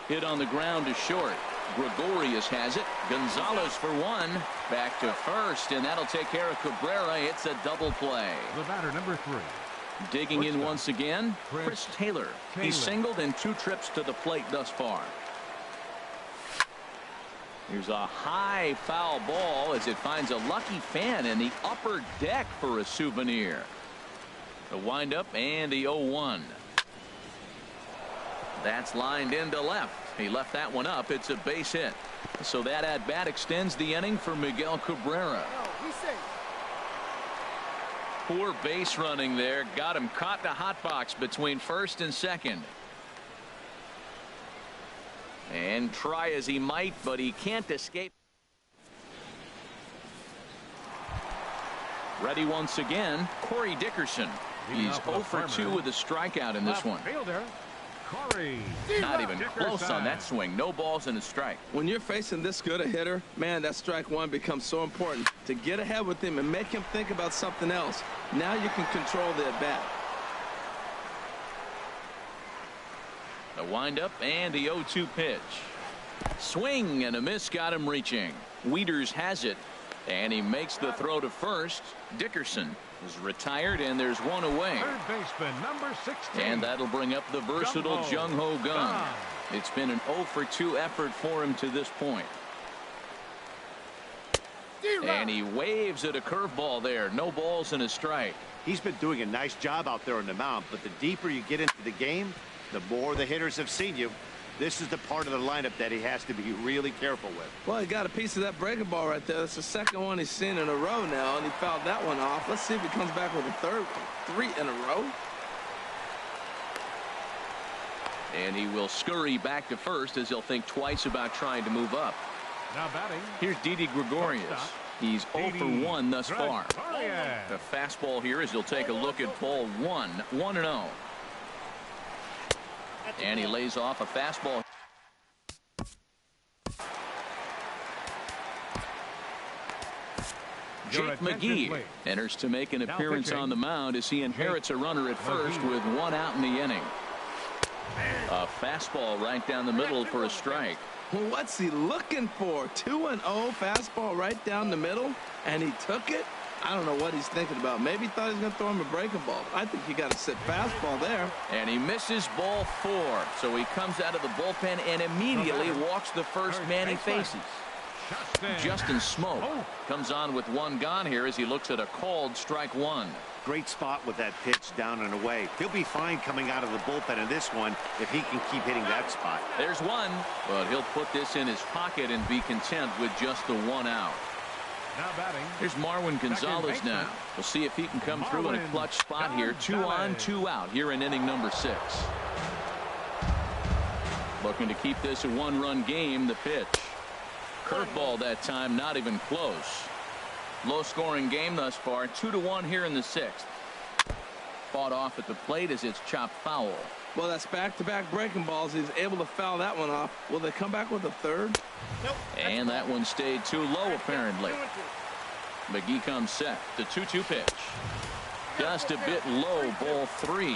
Hit on the ground to short. Gregorius has it. Gonzalez for 1. Back to first, and that'll take care of Cabrera. It's a double play. The batter, number 3. Digging in once again, Chris Taylor. He's singled in 2 trips to the plate thus far. Here's a high foul ball as it finds a lucky fan in the upper deck for a souvenir. The windup and the 0-1. That's lined into left. He left that one up. It's a base hit. So that at bat extends the inning for Miguel Cabrera. Poor base running there. Got him caught in the hot box between first and second. And try as he might, but he can't escape. Ready once again, Corey Dickerson. He's 0 for 2 with a strikeout in this one. Not even close on that swing. No balls and a strike. When you're facing this good a hitter, man, that strike one becomes so important. To get ahead with him and make him think about something else. Now you can control the at bat. The windup and the 0-2 pitch. Swing and a miss got him reaching. Wieters has it, and he makes the throw to first. Dickerson is retired, and there's one away. Third baseman, number 16. And that'll bring up the versatile Jung-Ho Gun. It's been an 0 for 2 effort for him to this point. And he waves at a curveball there. No balls and a strike. He's been doing a nice job out there on the mound, but the deeper you get into the game, the more the hitters have seen you. This is the part of the lineup that he has to be really careful with. Well, he got a piece of that breaking ball right there. That's the second one he's seen in a row now, and he fouled that one off. Let's see if he comes back with a third one. 3 in a row. And he will scurry back to first as he'll think twice about trying to move up. Now batting. Here's Didi Gregorius. He's 0 for 1 thus far. The fastball here as he'll take a look at ball 1. 1-0. And he lays off a fastball. Jake McGee enters to make an appearance on the mound as he inherits a runner at first with 1 out in the inning. A fastball right down the middle for a strike. What's he looking for? 2-0 fastball right down the middle, and he took it. I don't know what he's thinking about. Maybe he thought he was going to throw him a breaking ball. I think you got to sit fastball there. And he misses ball 4. So he comes out of the bullpen and immediately walks the first man he faces. Justin Smoke comes on with 1 gone here as he looks at a called strike 1. Great spot with that pitch down and away. He'll be fine coming out of the bullpen in this one if he can keep hitting that spot. There's 1, but he'll put this in his pocket and be content with just the 1 out. Now batting. Here's Marwin Gonzalez now. We'll see if he can come through in a clutch spot here. 2 on, 2 out here in inning number 6. Looking to keep this a 1-run game. The pitch. Curveball that time, not even close. Low scoring game thus far. 2-1 here in the 6th. Fought off at the plate as it's chopped foul. Well, that's back-to-back breaking balls. He's able to foul that one off. Will they come back with a third? Nope. And that one stayed too low, apparently. 2-2. McGee comes set. The 2-2 pitch. Just a bit low, ball 3.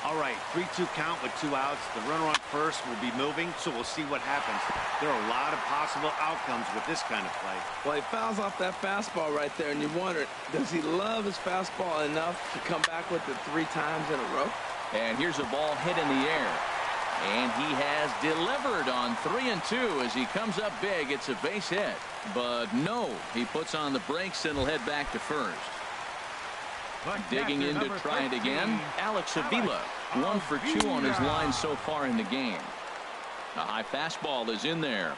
All right, 3-2 count with 2 outs. The runner on first will be moving, so we'll see what happens. There are a lot of possible outcomes with this kind of play. Well, he fouls off that fastball right there, and you wonder, does he love his fastball enough to come back with it 3 times in a row? And here's a ball hit in the air. And he has delivered on 3-2 as he comes up big. It's a base hit. But no, he puts on the brakes and will head back to first. Digging in to try it again, Alex Avila. 1 for 2 on his line so far in the game. A high fastball is in there.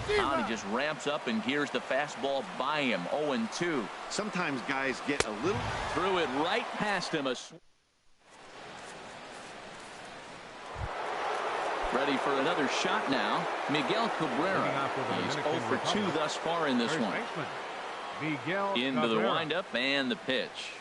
He just ramps up and gears the fastball by him. 0-2. Sometimes guys get a little... Threw it right past him. Ready for another shot now. Miguel Cabrera. He's 0 for 2 thus far in this one. Into the windup and the pitch.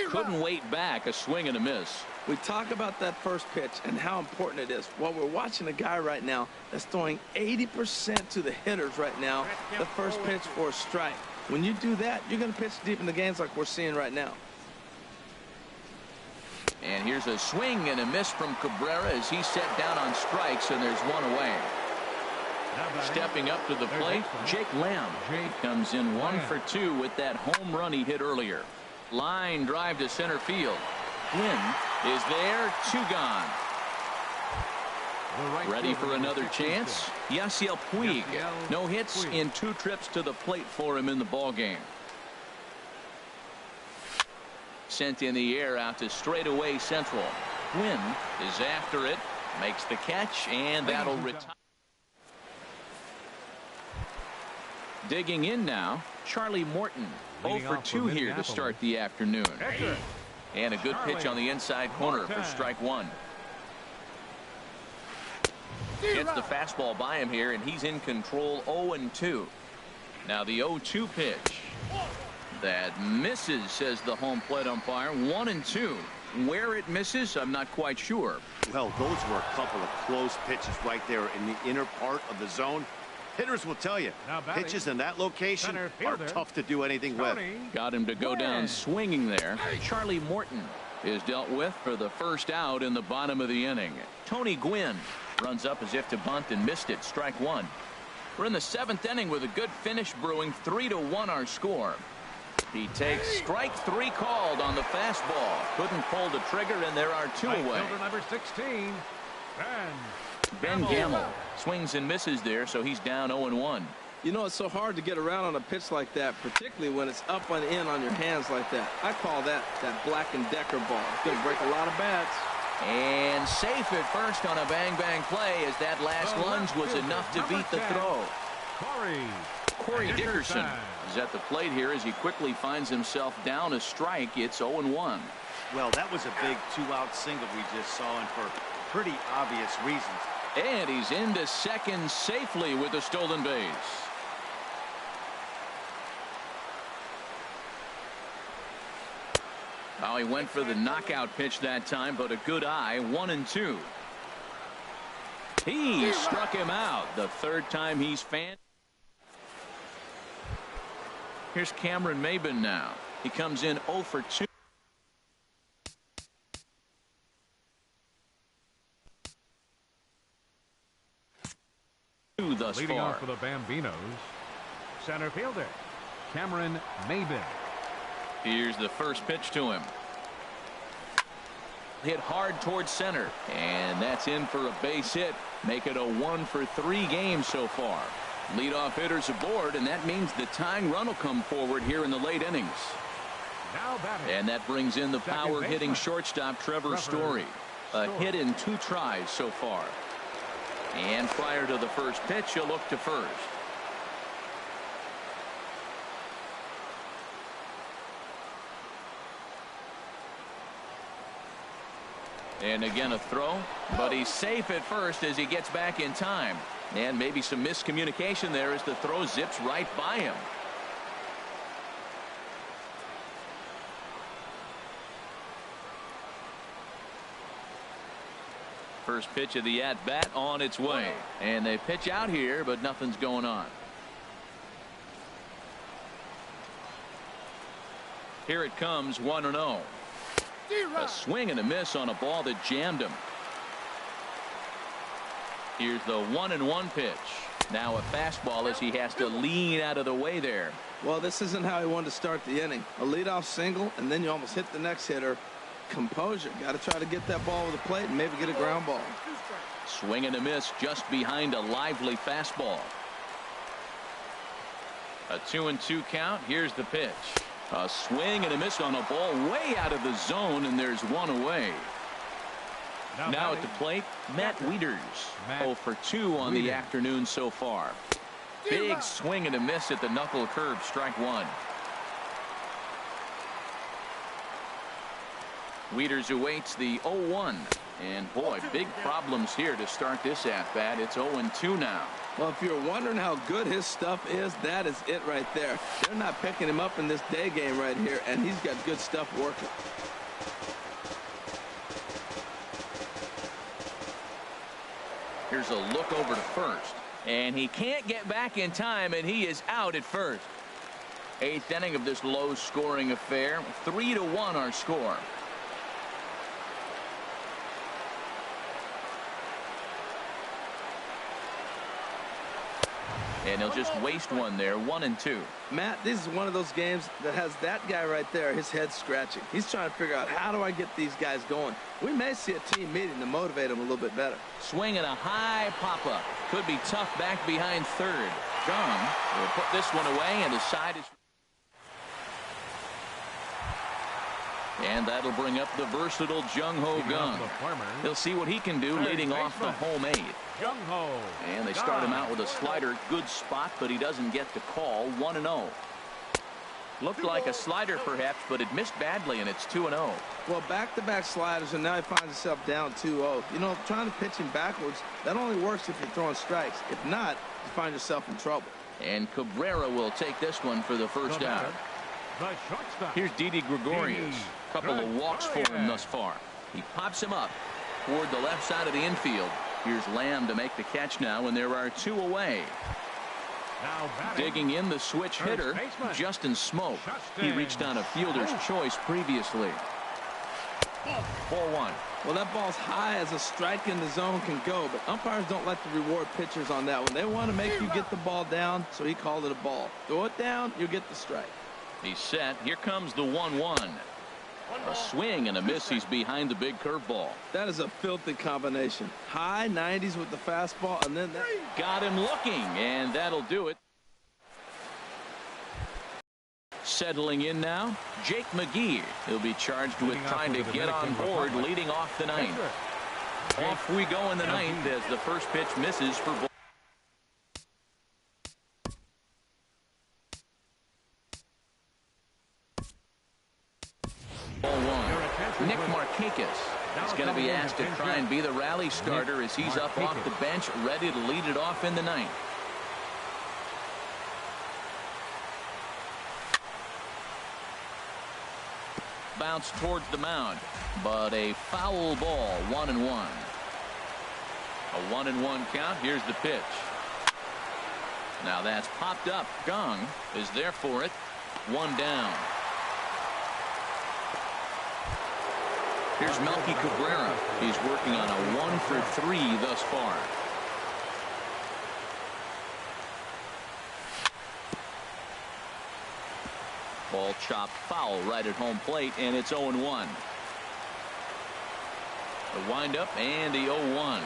Couldn't wait back. A swing and a miss. We talk about that first pitch and how important it is. Well, we're watching a guy right now that's throwing 80% to the hitters right now. The first pitch for a strike. When you do that, you're going to pitch deep in the games like we're seeing right now. And here's a swing and a miss from Cabrera as he's set down on strikes, and there's one away. Stepping up to the plate, Jake Lamb. He comes in 1 for 2 with that home run he hit earlier. Line drive to center field. Win is there. 2 gone. Ready for another chance? Yasiel Puig. No hits in 2 trips to the plate for him in the ballgame. Sent in the air out to straightaway central. Quinn is after it, makes the catch, and that'll retire. Digging in now, Charlie Morton. 0 for 2 here to start the afternoon. And a good pitch on the inside corner for strike 1. Gets the fastball by him here, and he's in control. 0-2. Now the 0-2 pitch. That misses, says the home plate umpire. 1-2. Where it misses, I'm not quite sure. Well, those were a couple of close pitches right there in the inner part of the zone. Hitters will tell you, pitches in that location are tough to do anything with. Got him to go down swinging there. Charlie Morton is dealt with for the first out in the bottom of the inning. Tony Gwynn runs up as if to bunt and missed it. Strike 1. We're in the 7th inning with a good finish brewing. 3-1 our score. He takes strike 3 called on the fastball. Couldn't pull the trigger, and there are 2 away. Number 16, Ben Gamble swings and misses there, so he's down 0-1. You know, it's so hard to get around on a pitch like that, particularly when it's up and in on your hands like that. I call that Black & Decker ball. It's going to break a lot of bats. And safe at first on a bang-bang play as that last lunge was enough to beat the throw. Corey Dickerson is at the plate here as he quickly finds himself down a strike. It's 0-1. Well, that was a big 2-out single we just saw, and for pretty obvious reasons. And he's into second safely with a stolen base. Oh, he went for the knockout pitch that time, but a good eye. 1-2. He struck him out the 3rd time he's fanned. Here's Cameron Maybin now. He comes in 0 for 2. Thus leading far. off for the Bambinos, center fielder Cameron Maybin. Here's the first pitch to him. Hit hard towards center, and that's in for a base hit. Make it a 1 for 3 game so far. Leadoff hitters aboard, and that means the tying run will come forward here in the late innings. Now batting. And that brings in the power hitting shortstop Trevor Story. A hit in 2 tries so far. And prior to the first pitch, he'll look to first. And again a throw, but he's safe at first as he gets back in time. And maybe some miscommunication there as the throw zips right by him. First pitch of the at-bat on its way. And they pitch out here, but nothing's going on. Here it comes, 1-0. A swing and a miss on a ball that jammed him. Here's the 1-1 pitch. Now a fastball as he has to lean out of the way there. Well, this isn't how he wanted to start the inning. A leadoff single, and then you almost hit the next hitter. Composure. Got to try to get that ball over the plate and maybe get a ground ball. Swing and a miss just behind a lively fastball. A 2-2 count. Here's the pitch. A swing and a miss on a ball way out of the zone, and there's one away. Now at the plate, Matt Wieters. 0 for 2 on the afternoon so far. Big swing and a miss at the knuckle curve, strike one. Wieters awaits the 0-1. And boy, big problems here to start this at bat. It's 0-2 now. Well, if you're wondering how good his stuff is, that is it right there. They're not picking him up in this day game right here, and he's got good stuff working. Here's a look over to first. And he can't get back in time, and he is out at first. 8th inning of this low-scoring affair. 3-1 our score. And he'll just waste one there, 1-2. Matt, this is one of those games that has that guy right there, his head scratching. He's trying to figure out, how do I get these guys going? We may see a team meeting to motivate them a little bit better. Swing and a high pop-up. Could be tough back behind third. Gong will put this one away, and the side is... And that'll bring up the versatile Jung-Ho Kang. He'll see what he can do leading off the home 8th. Jung-Ho. And they start him out with a slider. Good spot, but he doesn't get the call. 1-0. Looked like a slider perhaps, but it missed badly, and it's 2-0. Well, back-to-back sliders, and now he finds himself down 2-0. You know, trying to pitch him backwards, that only works if you're throwing strikes. If not, you find yourself in trouble. And Cabrera will take this one for the first out. The shortstop. Here's Didi Gregorius. Couple of walks for him thus far. He pops him up toward the left side of the infield. Here's Lamb to make the catch now, and there are 2 away. Now batting. Digging in the switch hitter, Justin Smoke. He reached on a fielder's choice previously. Ball 1. Well, that ball's high as a strike in the zone can go, but umpires don't like to reward pitchers on that one. They want to make you get the ball down, so he called it a ball. Throw it down, you'll get the strike. He's set. Here comes the 1-1. A swing and a miss. He's behind the big curveball. That is a filthy combination. High 90s with the fastball, and then that. Got him looking, and that'll do it. Settling in now, Jake McGee. He'll be charged with trying to get on board leading off the 9th. Off we go in the 9th as the first pitch misses for ball. Nick Markakis is going to be asked to try and be the rally starter as he's up off the bench, ready to lead it off in the 9th. Bounce towards the mound, but a foul ball, 1-1. A 1-1 count. Here's the pitch. Now that's popped up. Kang is there for it. 1 down. Here's Melky Cabrera. He's working on a 1 for 3 thus far. Ball chopped foul right at home plate, and it's 0-1. The windup and the 0-1.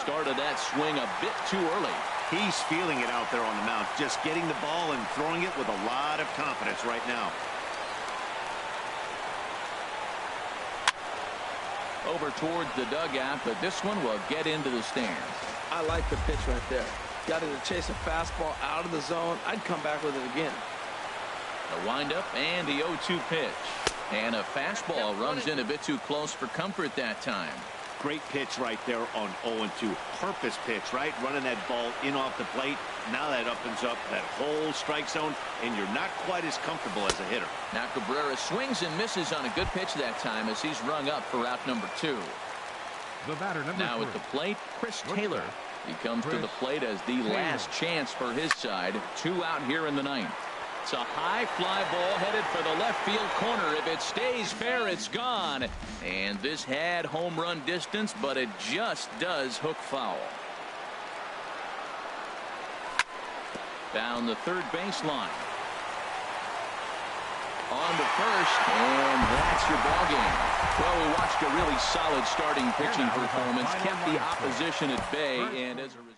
Started that swing a bit too early. He's feeling it out there on the mound, just getting the ball and throwing it with a lot of confidence right now. Over towards the dugout, but this one will get into the stands. I like the pitch right there. Got him to chase a fastball out of the zone. I'd come back with it again. The windup and the 0-2 pitch. And a fastball runs in a bit too close for comfort that time. Great pitch right there on 0-2. Purpose pitch, right? Running that ball in off the plate. Now that opens up that whole strike zone, and you're not quite as comfortable as a hitter. Now Cabrera swings and misses on a good pitch that time as he's rung up for out number 2. The batter, number Now 3. at the plate, Chris Taylor. He comes to the plate as the last chance for his side. 2 out here in the 9th. It's a high fly ball headed for the left field corner. If it stays fair, it's gone. And this had home run distance, but it just does hook foul. Down the third baseline. On to first, and that's your ball game. Well, we watched a really solid starting pitching performance, kept the opposition at bay, and as a result